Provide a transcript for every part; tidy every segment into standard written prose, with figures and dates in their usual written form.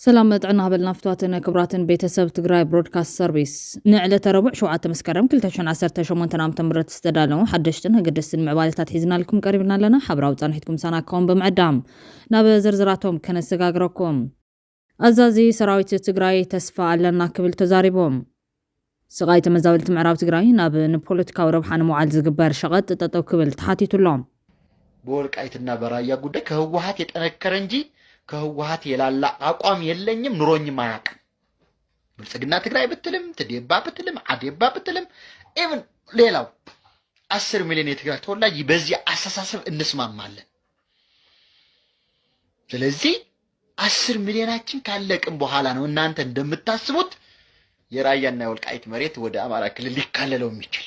سلام مدعنا هبلنا فتواتنا كبراتن بيتسب تقراي برودكاست سيرفيس نعلة ربع شوعات مسكرم كل تشون عسر تشومون تنام تمرت استدالو حدشتن هقدستن معوالتات حيزنا لكم قريبنا لنا حبراو تانحيتكم ساناكم بمعدام ناب زرزراتهم كان استقاقركم أزازي سراويت تقراي تسفى لنا كبل تزاربهم سغايت مزاولت معراو تقراي ناب نبولتكا وربحان معال زقبار شغط تتو كبل تحاتيتو اللوم بورك ايتنا برايا قدك هو هاتي تنكرنجي كهوهات يلالا أقوام يلنيم نوروني ماك بلسقنا تقرأي بتلم تديبا بتلم عديبا بتلم إيمن ليلاو 10 مليون يتقرأ تولا يبزي أساسا النسمان ماله ስለዚህ 10 ሚሊዮናችን ካለቅ በኋላ ነው እናንተ እንደምታስቡት የራያና የወልቃይት መሬት ወደ አማራ ክልል ሊካለለው የሚችል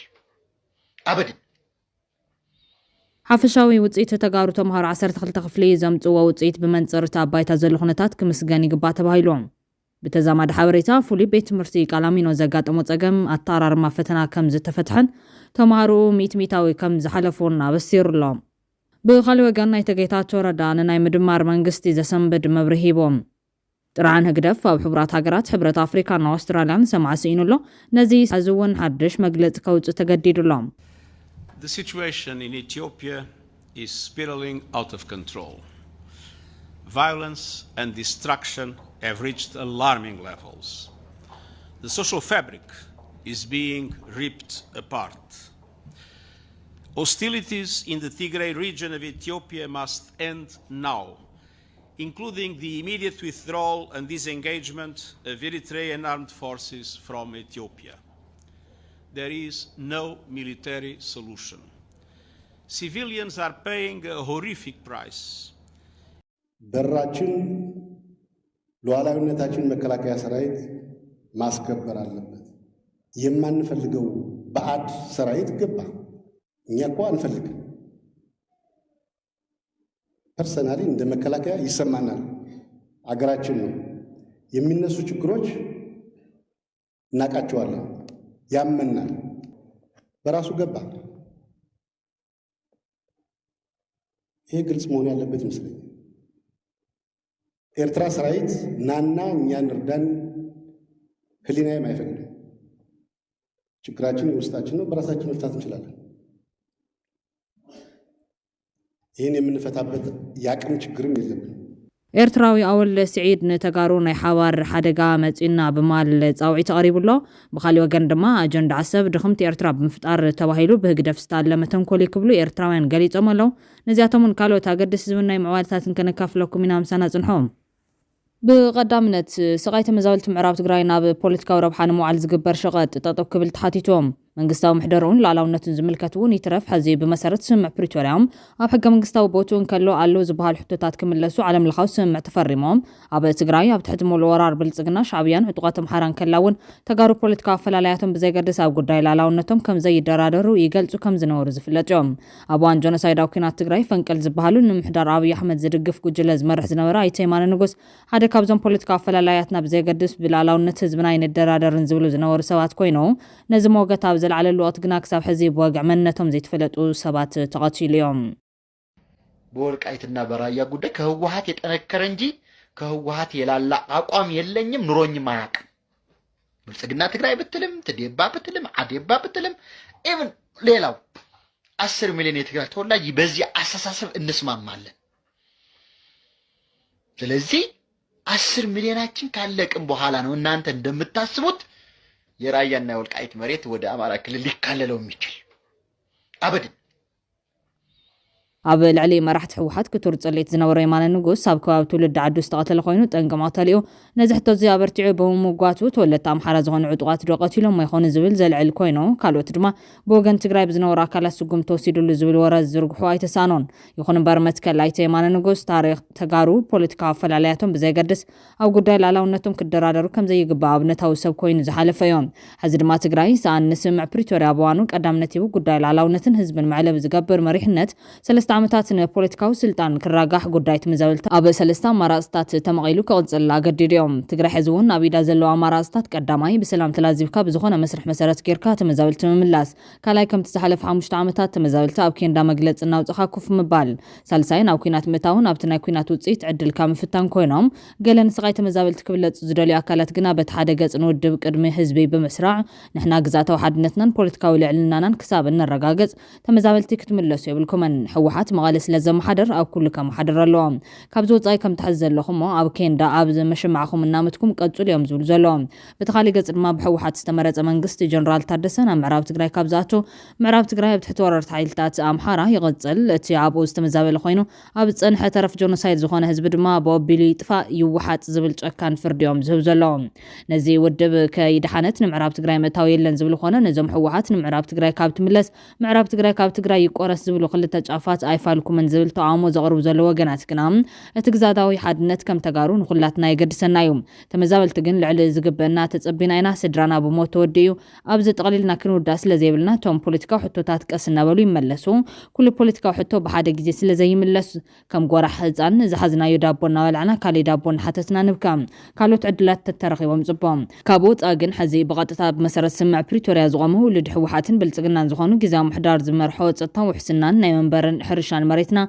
አበድ حفشاوي وصيت تغارو تمهار 12 خفلي زمصوا وصيت بمنصر تابايتا زل خنتات كمسغاني غبا تبايلوم بتزامد حبريتا فولي بيت مرتي قلامينو زغاطمو صقم اتارار ما فتنا كم زتفتحن تمهارو ميتاوي كم زحلفونا بسيرلوم بخالي وغنا يتغيتاچو ردان ناي مدمار منغستي زسنبد مبرهيبوم ጥራን ህግደፍ ኣብ ሕብራት ሃገራት ሕብረት አፍሪካና አውስትራሊያን ሰማዕሲኑሎ ነዚ አዝውን ሐድሽ መግለጽ ከውጽ ተገዲዱሎም The situation in Ethiopia is spiraling out of control. Violence and destruction have reached alarming levels. The social fabric is being ripped apart. Hostilities in the Tigray region of Ethiopia must end now, including the immediate withdrawal and disengagement of Eritrean armed forces from Ethiopia. There is no military solution. Civilians are paying a horrific price. በራችን ሉዓላዊነታችን መከላከያ ሰራዊት ማስከበር አለበት። የማንፈልገው ባዕድ ሰራዊት ገባ። እኛ እኮ አንፈልግም። ፐርሰናሊ እንደ መከላከያ ይሰማናል። አገራችን ነው። የሚነሱ ችግሮች እናቃቸዋለን። ያመናል በራሱ ገባ። ይሄ ግልጽ መሆን ያለበት ይመስለኛል። ኤርትራ ሰራዊት ናና እኛን እርዳን ህሊናዬም አይፈቅድም። ችግራችን ውስጣችን ነው። በራሳችን መፍታት እንችላለን። ይሄን የምንፈታበት ያቅም ችግርም የለብንም። ኤርትራዊ አወል ስዒድ ነተጋሩ ናይ ሓባር ሓደጋ መጺና በማል ጻውዒ ተቀሪቡሎ በኻሊ ወገን ድማ አጀንዳ ዓሰብ ድኽምቲ ኤርትራ ብምፍጣር ተባሂሉ ብህግደፍ ስታለመ ተንኮል ይክብሉ ኤርትራውያን ገሊጾም ኣለው ነዚያቶምን ካልኦት ኣገድሲ ዝብል ናይ ምዕዋልታትን ከነካፍለኩም ኢና ምሳና ጽንሖም ብቐዳምነት ሰቃይተ መዛውልቲ ምዕራብ ትግራይ ናብ ፖለቲካዊ ረብሓ ንምውዓል ዝግበር ሸቐጥ ጠጠው ክብል ተሓቲቶም መንግስታዊ ምሕደሩን ላዕላውነቱን ዝምልከትውን ይትረፍ ሕዚ ብመሰረት ስምዕ ፕሪቶሪያም ኣብ ሕገ መንግስታዊ ቦቱን ከሎ ኣሎ ዝበሃል ሕቶታት ክምለሱ ዓለም ለኻዊ ስምዕ ተፈሪሞም ኣብ ትግራይ ኣብ ትሕቲ ሙሉእ ወራር ብልጽግና ሻዕብያን ዕጡቃት ኣምሓራን ከላውን ተጋሩ ፖለቲካዊ ኣፈላላያቶም ብዘይገድስ ኣብ ጉዳይ ላዕላውነቶም ከም ዘይደራደሩ ይገልጹ ከም ዝነበሩ ዝፍለጥ እዮም ኣብ ዋን ጆኖሳይዳዊ ኩናት ትግራይ ፈንቅል ዝበሃሉ ንምሕዳር ኣብይ ኣሕመድ ዝድግፍ ጉጅለ ዝመርሕ ዝነበረ ኣይተ የማነ ንጉስ ሓደ ካብዞም ፖለቲካዊ ኣፈላላያትና ብዘይገድስ ብላዕላውነት ህዝብና ይንደራደርን ዝብሉ ዝነበሩ ሰባት ኮይኑ ነዚ ሞገት ኣብ زلعل الوقت جناك سب حزب وجع منتهم زيت فلتو سبات تقاتل اليوم. بورك أيتنا برايا قدك كهوهات يتنكرنجي كهوهات يلالا أقوام يلنيم نوروني ماك. بلسقنا تقرأي بتلم تديبا بتلم عديبا بتلم إيمن ليلاو 10 مليون يتقرأ تولا يبزي أساسا النسمان ماله. ስለዚህ 10 ሚሊዮናችን ካለቅ በኋላ ነው እናንተ እንደምታስቡት የራያና የወልቃይት መሬት ወደ አማራ ክልል ሊካለለው የሚችል አበድ ኣብ ልዕሊ መራሕቲ ሕወሓት ክቱር ጸሌት ዝነበረ የማነ ንጉስ ኣብ ከባቢ ትውልዲ ዓዱ ዝተቐተለ ኮይኑ ጠንቅማ ተሊኡ ነዚ ሕቶ እዚ ኣበርቲዑ ብምምጓቱ ተወለድቲ ኣምሓራ ዝኾኑ ዕጡቃት ዶ ቀቲሎም ይኾኑ ዝብል ዘልዕል ኮይኑ ካልኦት ድማ ብወገን ትግራይ ብዝነበሩ ኣካላት ስጉም ተወሲዱሉ ዝብል ወረዝ ዝርግሑ ኣይተሳኖን ይኹን እምበር መትከል ኣይተ የማነ ንጉስ ታሪክ ተጋሩ ፖለቲካዊ ኣፈላላያቶም ብዘይገድስ ኣብ ጉዳይ ላዕላውነቶም ክደራደሩ ከም ዘይግባእ ኣብነታዊ ሰብ ኮይኑ ዝሓለፈ እዮም ሕዚ ድማ ትግራይ ሰኣን ንስምዕ ፕሪቶሪያ ብዋኑ ቀዳምነት ሂቡ ጉዳይ ላዕላውነትን ህዝብን መዕለብ ዝገብር መሪሕነት 3 ዓመታት ንፖለቲካዊ ስልጣን ክራጋሕ ጉዳይ ተመዛበልቲ ኣብ ሰለስተ ኣማራጽታት ተመቒሉ ክቕጽል ኣገዲድዮም ትግራይ ሕዚ እውን ኣብ ኢዳ ዘለዋ ኣማራጽታት ቀዳማይ ብሰላም ተላዚብካ ብዝኾነ መስርሕ መሰረት ጌርካ ተመዛበልቲ ምምላስ ካልኣይ ከምቲ ዝሓለፈ 5 ዓመታት ተመዛበልቲ ኣብ ኬንዳ መግለጽ እናውጽኻ ኩፍ ምባል ሳልሳይ ናብ ኩናት ምእታውን ኣብቲ ናይ ኩናት ውጽኢት ዕድልካ ምፍታን ኮይኖም ገለ ንስቓይ ተመዛበልቲ ክብለጹ ዝደልዩ ኣካላት ግና በቲ ሓደ ገጽ ንውድብ ቅድሚ ህዝቢ ብምስራዕ ንሕና ግዛታዊ ሓድነትናን ፖለቲካዊ ልዕልናናን ክሳብ እንረጋገጽ ተመዛበልቲ ክትምለሱ የብልኩመን ሕወሓት መቐለ ስለ ዘመሓደር ኣብ ኩሉ ከመሓደር ኣለዎም ካብዚ ወጻኢ ከም ትሕዝ ዘለኹም ኣብ ኬንዳ ኣብ መሸማዕኹም እናመትኩም ቀጽሉ እዮም ዝብሉ ዘለዎም በቲ ካልእ ገጽ ድማ ብሕወሓት ዝተመረጸ መንግስቲ ጀነራል ታደሰ ናብ ምዕራብ ትግራይ ካብ ዝኣቱ ምዕራብ ትግራይ ኣብ ትሕቲ ወረርቲ ሓይልታት ኣምሓራ ይቕጽል እቲ ኣብኡ ዝተመዛበለ ኮይኑ ኣብ ጸንሐ ተረፍ ጆኖሳይድ ዝኾነ ህዝቢ ድማ ብኣቢሉ ይጥፋእ ይውሓጥ ዝብል ጨካን ፍርዲ እዮም ዝህብ ዘለዎም ነዚ ውድብ ከይድሓነት ንምዕራብ ትግራይ ምእታው የለን ዝብል ኮነ ነዞም ሕወሓት ንምዕራብ ትግራይ ካብ ትምለስ ምዕራብ ትግራይ ካብ ትግራይ ይቆረስ ዝብሉ ክልተ ጫፋት ኣይፋልኩምን ዝብል ተቃውሞ ዘቕርቡ ዘለዎ ወገናት ግና እቲ ግዛታዊ ሓድነት ከም ተጋሩ ንኹላትና የገድሰና እዩ ተመዛበልቲ ግን ልዕሊ ዝግበአና ተጸቢና ኢና ስድራና ብሞት ተወዲኡ ኣብዚ ጠቕሊልና ክንውዳእ ስለ ዘይብልና ቶም ፖለቲካዊ ሕቶታት ቀስ እናበሉ ይመለሱ ኩሉ ፖለቲካዊ ሕቶ ብሓደ ግዜ ስለ ዘይምለስ ከም ጎራሕ ህፃን ዝሓዝናዮ ዳቦ እናበልዕና ካልእ ዳቦ እናሓተትና ንብካ ካልኦት ዕድላት ተተረኺቦም ጽቦም ካብ ወፃኢ ግን ሕዚ ብቐጥታ ብመሰረት ስምዕ ፕሪቶርያ ዝቖመ ውልድ ሕወሓትን ብልጽግናን ዝኾኑ ግዜያዊ ምሕዳር ዝመርሖ ፀጥታዊ ውሕስናን ናይ መንበርን ሕርሻን መሬትና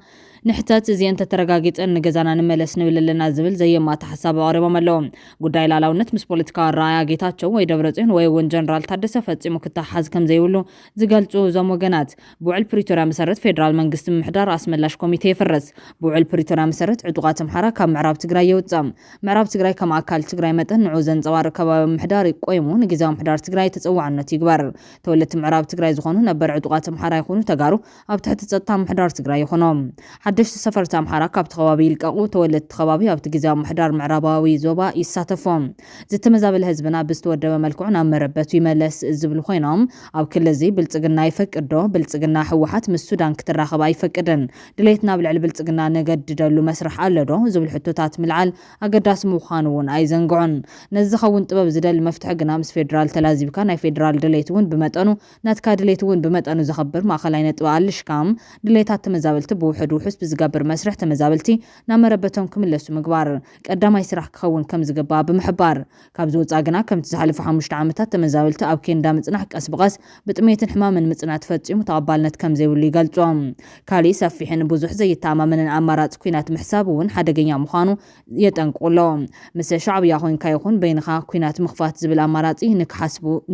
ንሕታት እዚአን ተተረጋጊፀን ንገዛና ንመለስ ንብለለና ዝብል ዘየማታ ሓሳብ ኣቕሪቦም ኣለዎም ጉዳይ ላላውነት ምስ ፖለቲካዊ ራእያ ጌታቸው ወይ ደብረጽዮን ወይ እውን ጀነራል ታደሰ ፈጺሙ ክተሓዝ ከም ዘይብሉ ዝገልጹ እዞም ወገናት ብውዕል ፕሪቶርያ መሰረት ፌደራል መንግስቲ ምሕዳር ኣስመላሽ ኮሚቴ ይፍረስ ብውዕል ፕሪቶርያ መሰረት ዕጡቃት ኣምሓራ ካብ ምዕራብ ትግራይ የውፅም ምዕራብ ትግራይ ከም ኣካል ትግራይ መጠን ንዑ ዘንጸባርቕ ከባቢ ምሕዳር ይቆይሙ ንግዜያዊ ምሕዳር ትግራይ ተጸዋዕነት ይግበር ተወለድቲ ምዕራብ ትግራይ ዝኾኑ ነበር ዕጡቃት ኣምሓራ ይኹኑ ተጋሩ ኣብ ትሕቲ ጸጥታ ምሕዳር ትግራይ ይኹኖም ሓደሽቲ ሰፈርቲ ኣምሓራ ካብቲ ከባቢ ይልቀቑ ተወለድቲ ከባቢ ኣብቲ ግዜያዊ ምሕዳር ምዕራባዊ ዞባ ይሳተፎም ዝተመዛበለ ህዝብና ብዝተወደበ መልክዑ ናብ መረበቱ ይመለስ ዝብሉ ኮይኖም ኣብ ክልል እዚ ብልጽግና ይፈቅድ ዶ ብልጽግና ሕወሓት ምስ ሱዳን ክትራኸብ ኣይፈቅድን ድሌትና ብልዕሊ ብልጽግና ነገድደሉ መስርሕ ኣሎ ዶ ዝብል ሕቶታት ምልዓል ኣገዳሲ ምዃኑ እውን ኣይዘንግዑን ነዚ ዝኸውን ጥበብ ዝደሊ መፍትሒ ግና ምስ ፌደራል ተላዚብካ ናይ ፌደራል ድሌት እውን ብመጠኑ ናትካ ድሌት እውን ብመጠኑ ዘኸብር ማእኸላይ ነጥቢ ኣልሽካም ድሌታት ተመዛበልቲ ብውሕድ ውሕስ ዝገብር መስርሕ ተመዛበልቲ ናብ መረበቶም ክምለሱ ምግባር ቀዳማይ ስራሕ ክኸውን ከም ዝግባእ ብምሕባር ካብዚ ወጻኢ ግና ከምቲ ዝሓለፈ 5 ዓመታት ተመዛበልቲ ኣብ ኬንዳ ምጽናሕ ቀስ ብቐስ ብጥሜትን ሕማምን ምጽናት ፈጺሙ ተቐባልነት ከም ዘይብሉ ይገልጾም ካልእ ሰፊሕን ብዙሕ ዘይተኣማመንን ኣማራጺ ኩናት ምሕሳብ እውን ሓደገኛ ምዃኑ የጠንቅቁሎም ምስ ሻዕብያ ኮይንካ ይኹን በይንኻ ኩናት ምኽፋት ዝብል ኣማራጺ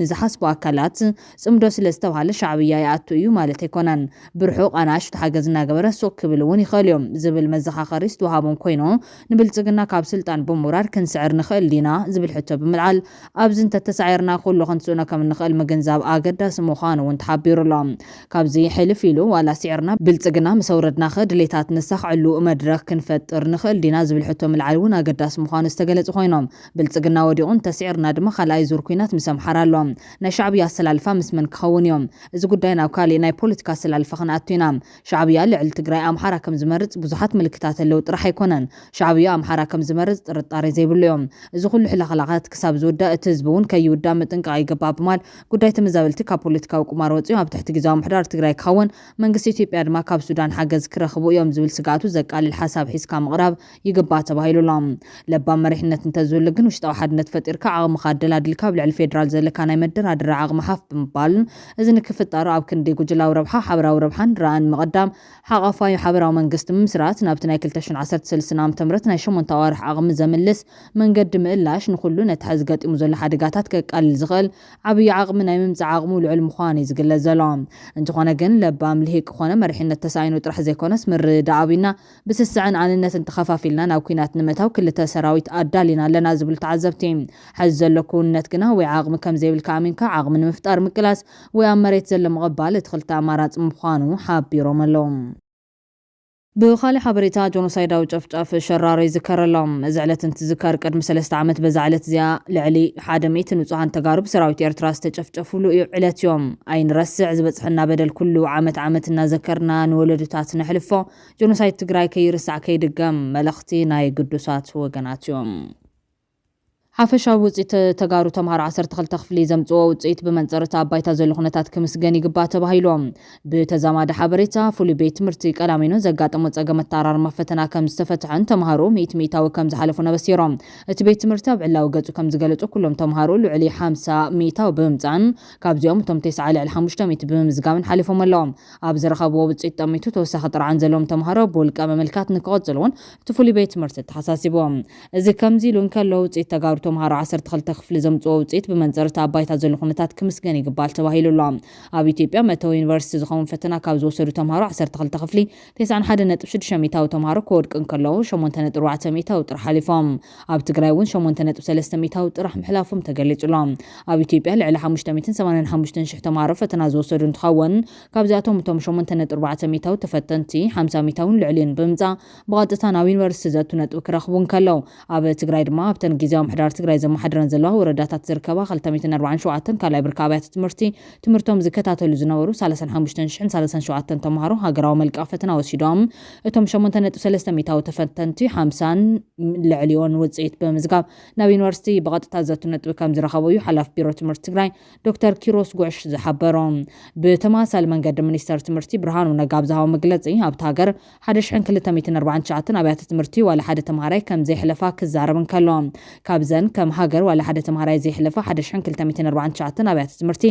ንዝሓስቡ ኣካላት ጽምዶ ስለ ዝተባሃለ ሻዕብያ ይኣቱ እዩ ማለት ኣይኮነን ብርሑቕ ኣናእሽቱ ሓገዝ እናገበረ ሱቅ ክብል እውን ይኽእልዮም ዝብል መዘኻኸሪ ዝተዋሃቦም ኮይኑ ንብልጽግና ካብ ስልጣን ብምውራድ ክንስዕር ንኽእል ዲና ዝብል ሕቶ ብምልዓል ኣብዚ እንተተሳዒርና ኩሉ ክንስኡና ከም ንኽእል ምግንዛብ ኣገዳሲ ምዃኑ እውን ተሓቢሩሎም ካብዚ ሕልፍ ኢሉ ዋላ ሲዕርና ብልጽግና ምስ ኣውረድና ድሌታት ነሳኽዕሉ መድረክ ክንፈጥር ንኽእል ዲና ዝብል ሕቶ ምልዓል እውን ኣገዳሲ ምዃኑ ዝተገለጹ ኮይኖም ብልጽግና ወዲቑ እንተሲዕርና ድማ ካልኣይ ዙር ኩናት ምስ ኣምሓራ ኣሎም ናይ ሻዕብያ ኣሰላልፋ ምስ መን ክኸውን እዮም እዚ ጉዳይ ናብ ካልእ ናይ ፖለቲካ ኣሰላልፋ ክንኣቱ ኢና ሻዕብያ ልዕሊ ትግራይ ኣምሓራ ከም ዝመርጽ ብዙሓት ምልክታት ኣለው ጥራሕ ኣይኮነን ሻዕብያ ኣምሓራ ከም ዝመርጽ ጥርጣሬ ዘይብሉ እዮም እዚ ኩሉ ሕላኽላኻት ክሳብ ዝውዳእ እቲ ህዝቢ እውን ከይውዳእ ምጥንቃቕ ይግባእ ብማል ጉዳይ ተመዛበልቲ ካብ ፖለቲካዊ ቁማር ወፂኡ ኣብ ትሕቲ ግዜያዊ ምሕዳር ትግራይ ክኸውን መንግስቲ ኢትዮጵያ ድማ ካብ ሱዳን ሓገዝ ክረኽቡ እዮም ዝብል ስጋቱ ዘቃልል ሓሳብ ሒዝካ ምቕራብ ይግባእ ተባሂሉሎም ለባም መሪሕነት እንተዝህሉ ግን ውሽጣዊ ሓድነት ፈጢርካ ዓቕምኻ ኣደላድልካ ብልዕሊ ፌደራል ዘለካ ናይ መደራደሪ ዓቕሚ ሓፍ ብምባል እዚ ንክፍጠሩ ኣብ ክንዲ ጉጅላዊ ረብሓ ሓበራዊ ረብሓን ራእን ምቕዳም ሓቐፋዊ ሓበራዊ መንግስቲ ምምስራት ናብቲ ናይ 2013 ዓ.ም ናይ 8 ኣዋርሕ ዓቕሚ ዘምልስ መንገዲ ምእላሽ ንኹሉ ነቲ ሕዚ ገጢሙ ዘሎ ሓደጋታት ከቃልል ዝኽእል ዓብዪ ዓቕሚ ናይ ምምፃእ ዓቕሙ ልዑል ምዃኑ እዩ ዝግለጽ ዘሎ እንተኾነ ግን ለባም ልሂቅ ኮነ መሪሕነት ተሳኢኑ ጥራሕ ዘይኮነስ ምርዳእቢና ብስስዕን ኣንነትን ተኸፋፊልና ናብ ኩናት ንምእታው ክልተ ሰራዊት ኣዳሊና ኣለና ዝብል ተዓዘብቲ ሕዚ ዘሎ ኩነት ግና ወይ ዓቕሚ ከም ዘይብልካ ኣሚንካ ዓቕሚ ንምፍጣር ምቅላስ ወይ ኣብ መሬት ዘሎ ምቕባል እቲ ክልተ ኣማራፂ ምዃኑ ሓቢሮም ኣለዎም ብኻልእ ሓበሬታ ጆኖሳይዳዊ ጨፍጫፍ ሸራሮ ይዝከረሎም እዚ ዕለት እንትዝከር ቅድሚ 3 ዓመት በዛ ዕለት እዚኣ ልዕሊ 100 ንጹሃን ተጋሩ ብሰራዊት ኤርትራ ዝተጨፍጨፍሉ እዩ ዕለት እዮም ኣይንረስዕ ዝበፅሐና በደል ኩሉ ዓመት እናዘከርና ንወለዱታት ነሕልፎ ጆኖሳይድ ትግራይ ከይርስዕ ከይድገም መልእኽቲ ናይ ቅዱሳት ወገናት እዮም ሓፈሻዊ ውጽኢት ተጋሩ ተምሃሮ 12 ክፍሊ ዘምጽኦ ውጽኢት ብመንጸርታ ኣባይታ ዘሎ ኩነታት ክምስገን ይግባእ ተባሂሎም ብተዛማዲ ሓበሬታ ፍሉይ ቤት ትምህርቲ ቀላሚኖ ዘጋጠሞ ጸገም ኣተራርማ ፈተና ከም ዝተፈትሐን ተምሃሮ 100 ከም ዝሓለፉ ነበሲሮም እቲ ቤት ትምህርቲ ኣብ ዕላዊ ገጹ ከም ዝገለጹ ኩሎም ተምሃሮ ልዕሊ 50 ብምምጻን ካብዚኦም እቶም 9.5 ብምዝጋብን ሓሊፎም ኣለዎም ኣብ ዝረኸብዎ ውጽኢት ጠሚቱ ተወሳኺ ጥርዓን ዘለዎም ተምሃሮ ብውልቀ መመልካት ንክቕጽሉ እውን እቲ ፍሉይ ቤት ትምህርቲ ተሓሳሲቦም እዚ ከምዚ ኢሉ እንከሎ ውጽኢት ተጋሩ ተምሃሮ 12 ክፍሊ ዘምጽኦ ውጽኢት ብመንጸርታ ኣባይታ ዘሎ ኩነታት ክምስገን ይግባል ተባሂሉሎ ኣብ ኢትዮጵያ መተው ዩኒቨርሲቲ ዝኸውን ፈተና ካብ ዝወሰዱ ተምሃሮ 12 ክፍሊ 91.6 ተምሃሮ ክወድቁ እንከለዉ 8.4 ጥራሕ ሓሊፎም ኣብ ትግራይ እውን 8.3 ጥራሕ ምሕላፎም ተገሊጹሎ ኣብ ኢትዮጵያ ልዕሊ 585,000 ተምሃሮ ፈተና ዝወሰዱ እንትኸውን ካብዚኣቶም እቶም 8.4 ተፈተንቲ 50 ልዕሊን ብምምጻእ ብቐጥታ ናብ ዩኒቨርሲቲ ዘቱ ነጥቢ ክረኽቡ እንከለዉ ኣብ ትግራይ ድማ ኣብተን ጊዜያዊ ምሕዳር ትግራይ ዘመሓድረን ዘለዋ ወረዳታት ዝርከባ 247 ካልኣይ ብርኪ ኣብያተ ትምህርቶም ዝከታተሉ ዝነበሩ 35,037 ተምሃሮ ሃገራዊ መልክዕ ፈተና ወሲዶም እቶም 8.3 ተፈተንቲ 50 ልዕሊዮን ውጽኢት ብምዝጋብ ናብ ዩኒቨርሲቲ ብቐጥታ ዘቱ ነጥቢ ከም ዝረኸቡ እዩ ሓላፊ ቢሮ ትምህርቲ ትግራይ ዶክተር ኪሮስ ጉዕሽ ዝሓበሮም ብተመሳሳሊ መንገዲ ሚኒስተር ትምህርቲ ብርሃኑ ነጋ ዝሃቦ መግለጺ ኣብታ ሃገር 1249 ኣብያተ ትምህርቲ ዋላ ሓደ ተምሃራይ ከም ዘይሕለፋ ክዛረብ እንከሎ ካብዘን ከም ሃገር ዋላ ሓደ ተምሃራይ ዘይሕለፈ 1249 ኣብያተ ትምህርቲ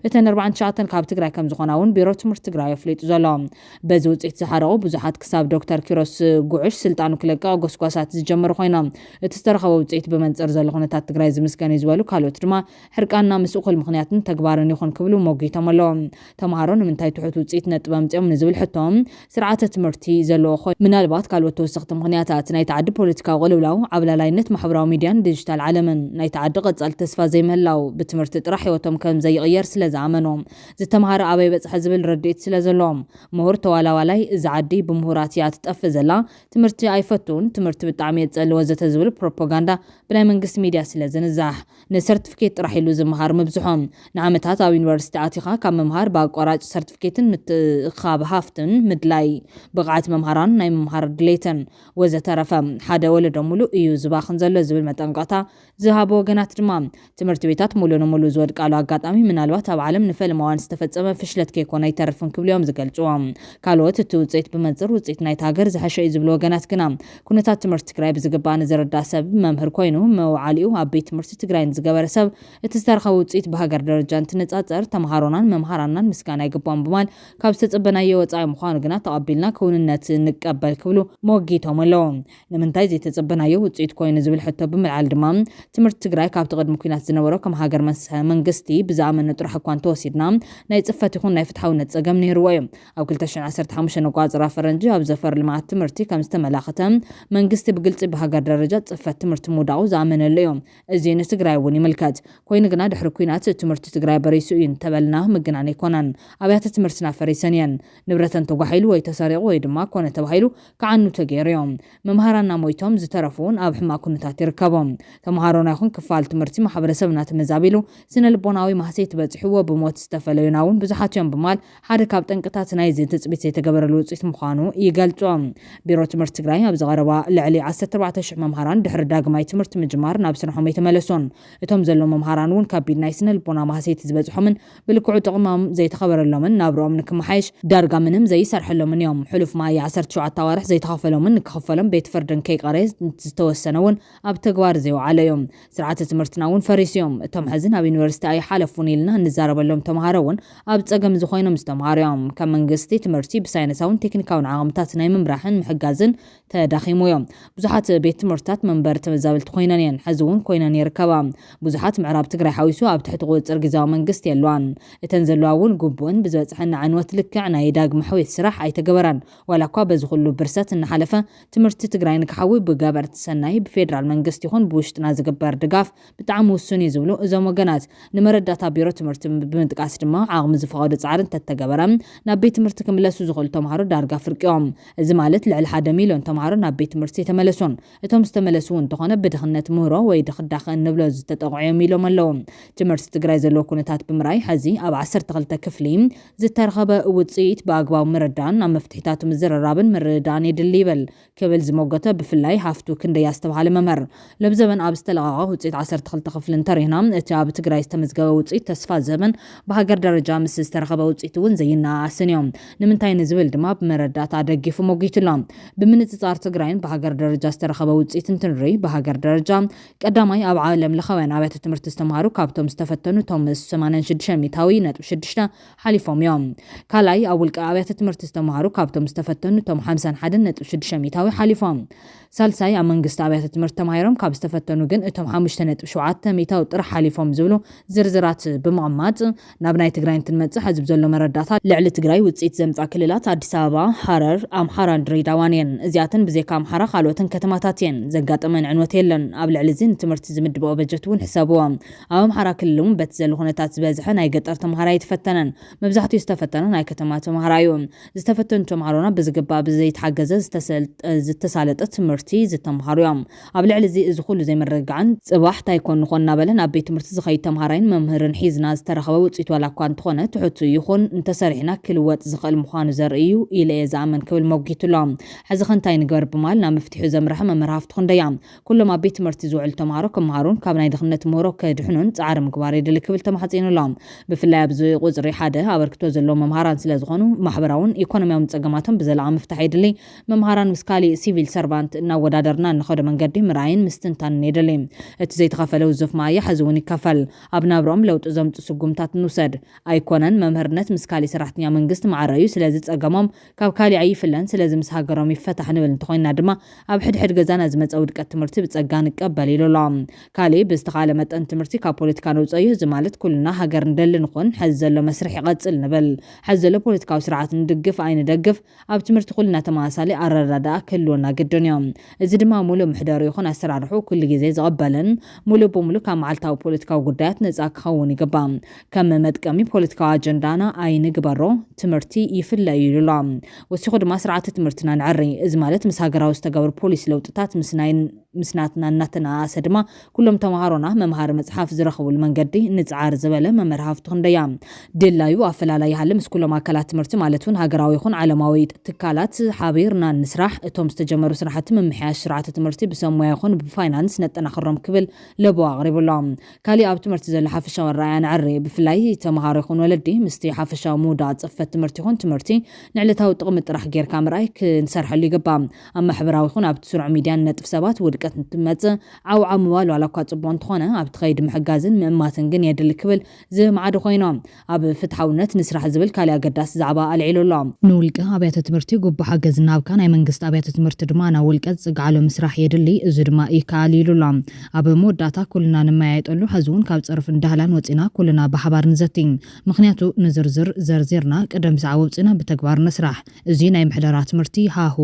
እተን 49 ካብ ትግራይ ከም ዝኾና እውን ቢሮ ትምህርቲ ትግራይ ኣፍሊጡ ዘሎ በዚ ውጽኢት ዝሓረቑ ብዙሓት ክሳብ ዶክተር ኪሮስ ጉዕሽ ስልጣኑ ክለቅቕ ጎስጓሳት ዝጀመሩ ኮይኖም እቲ ዝተረኸበ ውጽኢት ብመንጽር ዘሎ ኩነታት ትግራይ ዝምስገን ዝበሉ ካልኦት ድማ ሕርቃና ምስ እኹል ምኽንያትን ተግባርን ይኹን ክብሉ ሞጊቶም ኣለዎም ተምሃሮ ንምንታይ ትሑት ውጽኢት ነጥብ ኣምጽኦም ንዝብል ሕቶም ስርዓተ ትምህርቲ ዘለዎ ኮይኑ ምናልባት ካልኦት ተወሰኽቲ ምኽንያታት ናይ ተዓዲ ፖለቲካዊ ቅልውላው ዓብላላይነት ማሕበራዊ ሚድያን ዲጂታል ዓለምን ናይ ተዓዲ ቀጻሊ ተስፋ ዘይምህላው ብትምህርቲ ጥራሕ ህይወቶም ከም ዘይቕየር ስለ ዝኣመኖም ዝተምሃረ ኣበይ በጽሐ ዝብል ረድኤት ስለ ዘለዎም ምሁር ተዋላዋላይ እዚ ዓዲ ብምሁራት እያ ትጠፍእ ዘላ ትምህርቲ ኣይፈቱን ትምህርቲ ብጣዕሚ የጸሊ ወዘተ ዝብል ፕሮፓጋንዳ ብናይ መንግስቲ ሚድያ ስለ ዝንዛሕ ንሰርቲፊኬት ጥራሕ ኢሉ ዝምሃር ምብዝሖም ንዓመታት ኣብ ዩኒቨርሲቲ ኣቲኻ ካብ መምሃር ብኣቋራጭ ሰርቲፊኬትን ምትኻብ ሃፍትን ምድላይ ብቕዓት መምሃራን ናይ መምሃር ድሌትን ወዘተረፈ ሓደ ወለዶ ሙሉእ እዩ ዝባኽን ዘሎ ዝብል መጠንቀቕታ ዝሃቦ ወገናት ድማ ትምህርቲ ቤታት ሙሉ ንሙሉ ዝወድቃሉ ኣጋጣሚ ምናልባት ኣብ ዓለም ንፈልማዋን ዝተፈጸመ ፍሽለት ከይኮነ ኣይተርፍን ክብልዮም ዝገልጽዎም ካልኦት እቲ ውጽኢት ብመንጽር ውጽኢት ናይቲ ሃገር ዝሓሸ እዩ ዝብሉ ወገናት ግና ኩነታት ትምህርቲ ትግራይ ብዝግባእ ንዝርዳእ ሰብ መምህር ኮይኑ መውዓሊኡ ኣብ ቤት ትምህርቲ ትግራይ ንዝገበረ ሰብ እቲ ዝተረኸበ ውጽኢት ብሃገር ደረጃ እንትነጻጸር ተምሃሮናን መምሃራናን ምስጋና ይግባኦም ብማል ካብ ዝተጸበናዮ ወጻኢ ምዃኑ ግና ተቐቢልና ክውንነት ንቀበል ክብሉ ሞጊቶም ኣለዎም ንምንታይ ዘይተጸበናዮ ውጽኢት ኮይኑ ዝብል ሕቶ ብምልዓል ድማ ትምህርቲ ትግራይ ካብ ትቐድሚ ኩናት ዝነበሮ ከም ሃገር መንግስቲ ብዝኣመነ ጥራሕ እኳ እንተወሲድና ናይ ጽፈት ይኹን ናይ ፍትሓውነት ጸገም ነይርዎ እዩ ኣብ 2015 ነቋፅራ ፈረንጂ ኣብ ዘፈር ልማት ትምህርቲ ከም ዝተመላኸተ መንግስቲ ብግልጺ ብሃገር ደረጃ ጽፈት ትምህርቲ ምውዳቑ ዝኣመነሉ እዮም እዚ ንትግራይ እውን ይምልከት ኮይኑ ግና ድሕሪ ኩናት ትምህርቲ ትግራይ በሪሱ እዩ እንተበልና ምግናን ኣይኮነን ኣብያተ ትምህርትና ፈሪሰን እየን ንብረተን ተጓሒሉ ወይ ተሰሪቑ ወይ ድማ ኮነ ተባሂሉ ከዓኑ ተገይሩ እዮም መምሃራና ሞይቶም ዝተረፉን ኣብ ሕማቅ ኩነታት ይርከቦም ተምሃሮና ይኹን ክፋል ትምህርቲ ማሕበረሰብና ተመዛቢሉ ስነ ልቦናዊ ማህሰይት በጽሕዎ ብሞት ዝተፈለዩና እውን ብዙሓት እዮም ብማል ሓደ ካብ ጠንቅታት ናይ ትጽቢት ዘይተገበረሉ ውጽኢት ምዃኑ ይገልጾም ቢሮ ትምህርቲ ትግራይ ኣብ ዝቐረባ ልዕሊ 14,000 መምሃራን ድሕሪ ዳግማይ ትምህርቲ ምጅማር ናብ ስርሖም የተመለሱን እቶም ዘሎ መምሃራን እውን ካብ ቢድናይ ስነ ልቦና ማህሰይት ዝበጽሖምን ብልክዑ ጥቕሞም ዘይተኸበረሎምን ናብሮኦም ንክመሓየሽ ዳርጋ ምንም ዘይሰርሐሎምን እዮም ሕሉፍ ማይ 17 ኣዋርሕ ዘይተኸፈሎምን ንክኽፈሎም ቤት ፍርድን ከይቀረ ዝተወሰነ እውን ኣብ ተግባር ዘይወዓለ እዮም ስርዓተ ትምህርትና እውን ፈሪስዮም እቶም ሕዚ ናብ ዩኒቨርሲቲ ኣይሓለፉን ኢልና እንዛረበሎም ተምሃሮ እውን ኣብ ጸገም ዝኾይኖም ዝተምሃሩ እዮም ከም መንግስቲ ትምህርቲ ብሳይንሳውን ቴክኒካውን ዓቕምታት ናይ ምምራሕን ምሕጋዝን ተዳኺሙ እዮም ብዙሓት ቤት ትምህርትታት መንበሪ ተመዛበልቲ ኮይነን እየን ሕዚ እውን ኮይነን ይርከባ ብዙሓት ምዕራብ ትግራይ ሓዊሱ ኣብ ትሕቲ ቁፅር ግዜያዊ መንግስቲ የለዋን እተን ዘለዋ እውን ግቡእን ብዝበፅሐና ዕንወት ልክዕ ናይ ዳግመ ሕውየት ስራሕ ኣይተገበራን ዋላ እኳ በዚ ኩሉ ብርሰት እናሓለፈ ትምህርቲ ትግራይ ንክሓዊ ብገበርቲ ሰናይ ብፌደራል መንግስቲ ይኹን ብውሽጥና ዝግበር ድጋፍ ብጣዕሚ ውሱን እዩ ዝብሉ እዞም ወገናት ንመረዳእታ ቢሮ ትምህርቲ ብምጥቃስ ድማ ዓቕሚ ዝፈቐዶ ጻዕሪ እንተተገበረ ናብ ቤት ትምህርቲ ክምለሱ ዝኽእሉ ተምሃሮ ዳርጋ ፍርቂኦም እዚ ማለት ልዕሊ 1 ሚልዮን ተምሃሮ ናብ ቤት ትምህርቲ የተመለሱን እቶም ዝተመለሱ እንተኾነ ብድኽነት ምህሮ ወይ ድኽዳኽ እንብሎ ዝተጠቕዖም ኢሎም ኣለዉ ትምህርቲ ትግራይ ዘለዎ ኩነታት ብምራይ ሕዚ ኣብ 12 ክፍሊ ዝተረኸበ ውጽኢት ብኣግባቡ ምርዳን ኣብ መፍትሒታቱ ምዝርራብን ምርዳን የድሊ ይብል ክብል ዝሞገተ ብፍላይ ሃፍቱ ክንደያ ዝተባሃለ መምህር ለብዘበን استلغاغ وصيت 12 خفل انترينا اتاب تግራይ ዝተመዝገበ ውጽኢት ተስፋ ዘመን በሀገር ደረጃ ምስ ዝተረኸበ ውጽኢት እውን ዘይናስንዮም ንምንታይ ንዝብል ድማ ብመረዳት አደጊፉ ሞጊትላ ብምንጽጻር ትግራይን በሀገር ደረጃ ዝተረኸበ ውጽኢት እንትንሪ በሀገር ደረጃ ቀዳማይ ኣብ ዓለም ለኸወን አብያተ ትምህርቲ ዝተማሃሩ ካብቶም ዝተፈተኑ ቶም 86 ሚታዊ ነጥብ 6 ሓሊፎም እዮም ካላይ ኣብ ውልቀ አብያተ ትምህርቲ ዝተማሃሩ ካብቶም ዝተፈተኑ ቶም 51 ነጥብ 6 ሚታዊ ሓሊፎም ሳልሳይ ኣብ መንግስቲ አብያተ ትምህርቲ ተማሂሮም ካብ ዝተፈተኑ ግን እቶም 5.7 ሚታዊ ጥራሕ ሓሊፎም ዝብሉ ዝርዝራት ብምቕማጥ ናብ ናይ ትግራይ እንትንመጽእ ሕዝብ ዘሎ መረዳታ ልዕሊ ትግራይ ውጽኢት ዘምጻእ ክልላት ኣዲስ አበባ ሓረር ኣምሓራን ድሬዳዋን እየን እዚኣተን ብዘይካ ኣምሓራ ካልኦትን ከተማታት እየን ዘጋጠመን ዕንወት የለን ኣብ ልዕሊ እዚ ንትምህርቲ ዝምድብኦ በጀት እውን ሕሰብዎ ኣብ ኣምሓራ ክልል እውን በቲ ዘሎ ኩነታት ዝበዝሐ ናይ ገጠር ተምሃራ ይተፈተነን መብዛሕትኡ ዝተፈተነ ናይ ከተማ ተምሃራ እዩ ዝተፈተኑ ተምሃሮና ብዝግባእ ብዘይተሓገዘ ዝተሳለጠ ትምህርቲ ዝተምሃሩ እዮም ኣብ ልዕሊ እዚ እዚ ኩሉ ዘይመረጋዕን ጽባሕ ታይኮን ኮንና በለን ኣብ ቤት ትምህርቲ ዝኸይድ ተምሃራይን መምህርን ሒዝና ዝተረኸበ ውጽኢት ዋላ እኳ እንትኾነ ትሑት ይኹን እንተሰሪሕና ክልወጥ ዝኽእል ምዃኑ ዘርኢ እዩ ኢለ ዝኣመን ክብል ሞጊቱሎ ሕዚ ኸንታይ ንገበር ብማል ናብ መፍትሒ ዘምርሐ መምህር ሃፍቱ ክንደያ ኩሎም ኣብ ቤት ትምህርቲ ዝውዕሉ ተምሃሮ ክምሃሩን ካብ ናይ ድኽነት ምህሮ ከድሕኑን ጻዕሪ ምግባር የድሊ ክብል ተማሕጺኑሎም ብፍላይ ኣብዚ ቁጽሪ ሓደ ኣበርክቶ ዘለዎ መምሃራን ስለ ዝኾኑ ማሕበራውን ኢኮኖሚያውን ጸገማቶም ብዘለዓ ምፍታሕ የድሊ መምሃራን ምስ ካሊእ ሲቪል ሰርቫንት እናወዳደርና ንኸደ መንገዲ ምርኣይን ምስትንታን የድሊ እቲ ዘይተኸፈለ ውዙፍ ማያ ሕዚ እውን ይከፈል ኣብ ናብሮም ለውጢ ዘምጽኡ ስጉምታት ንውሰድ ኣይኮነን መምህርነት ምስ ካሊእ ሰራሕተኛ መንግስቲ ማዕረ እዩ ስለዚ ጸገሞም ካብ ካሊእ ኣይፍለን ስለዚ ምስ ሃገሮም ይፈታሕ ንብል እንተኾይና ድማ ኣብ ሕድሕድ ገዛና ዝመጸ ውድቀት ትምህርቲ ብጸጋ ንቀበል ኢሉሎም ካሊእ ብዝተኻለ መጠን ትምህርቲ ካብ ፖለቲካ ነውፅእ እዩ እዚ ማለት ኩልና ሃገር እንደሊ ንኹን ሕዚ ዘሎ መስርሕ ይቐጽል ንብል ሕዚ ዘሎ ፖለቲካዊ ስርዓት ንድግፍ ኣይንደግፍ ኣብ ትምህርቲ ኩልና ተመሳሳሊ ኣረዳድኣ ክህልወና ግድን እዮም እዚ ድማ ሙሉእ ምሕደሩ ይኹን ኣሰራርሑ ኩሉ ግዜ ዝቐበልን ሙሉእ ብሙሉእ ካብ መዓልታዊ ፖለቲካዊ ጉዳያት ነፃ ክኸውን ይግባእ ከም መጥቀሚ ፖለቲካዊ ኣጀንዳና ኣይንግበሮ ትምህርቲ ይፍለ እዩ ኢሉሎም ወሲኹ ድማ ስርዓተ ትምህርትና ንዕሪ እዚ ማለት ምስ ሃገራዊ ዝተገብሩ ፖሊሲ ለውጥታት ምስናትና እናተናኣሰ ድማ ኩሎም ተምሃሮና መምሃሪ መጽሓፍ ዝረኽቡሉ መንገዲ ንጽዓር ዝበለ መምህር ሃፍቱ ክንደያ ድላዩ ኣፈላላይ ይሃሊ ምስ ኩሎም ኣካላት ትምህርቲ ማለት እውን ሃገራዊ ይኹን ዓለማዊ ትካላት ሓቢርና ንስራሕ እቶም ዝተጀመሩ ስራሕቲ ምምሕያሽ ስርዓተ ትምህርቲ ብሰሞያ ይኹን ብፋይናንስ ነጠናኽሮም ክብል ለቦ ኣቕሪቡሎም ካሊእ ኣብ ትምህርቲ ዘሎ ሓፈሻዊ ኣረኣእያ ንዕሪ ብፍላይ ተምሃሮ ይኹን ወለዲ ምስቲ ሓፈሻዊ ምውዳእ ጽፈት ትምህርቲ ይኹን ትምህርቲ ንዕለታዊ ጥቕሚ ጥራሕ ጌርካ ምርኣይ ክንሰርሐሉ ይግባእ ኣብ ማሕበራዊ ይኹን ኣብ ስሩዕ ሚድያ ነጥፍ ሰባት ውድቀት እንትመጽእ ዓውዓ ምባል ዋላ እኳ ጽቡቕ እንትኾነ ኣብ ትኸይድ ምሕጋዝን ምእማትን ግን የድሊ ክብል ዝማዕዱ ኮይኖም ኣብ ፍትሓውነት ንስራሕ ዝብል ካሊእ ኣገዳሲ ዛዕባ ኣልዒሉሎም ንውልቀ ኣብያተ ትምህርቲ ጉቡእ ሓገዝ ናብካ ናይ መንግስቲ ኣብያተ ትምህርቲ ድማ ናብ ውልቀት ጽግዓሎ ምስራሕ የድሊ እዚ ድማ ይከኣል ኢሉሎም ኣብ መወዳእታ ኩልና ንመያየጠሉ ሕዚ እውን ካብ ጽርፍ እንዳህላን ወፂና ኩልና ብሓባር ንዘቲ ምክንያቱ ንዝርዝር ዘርዚርና ቀደም ሰዓብ ወፂና ብተግባር ንስራሕ እዚ ናይ ምሕደራ ትምህርቲ ሃሁ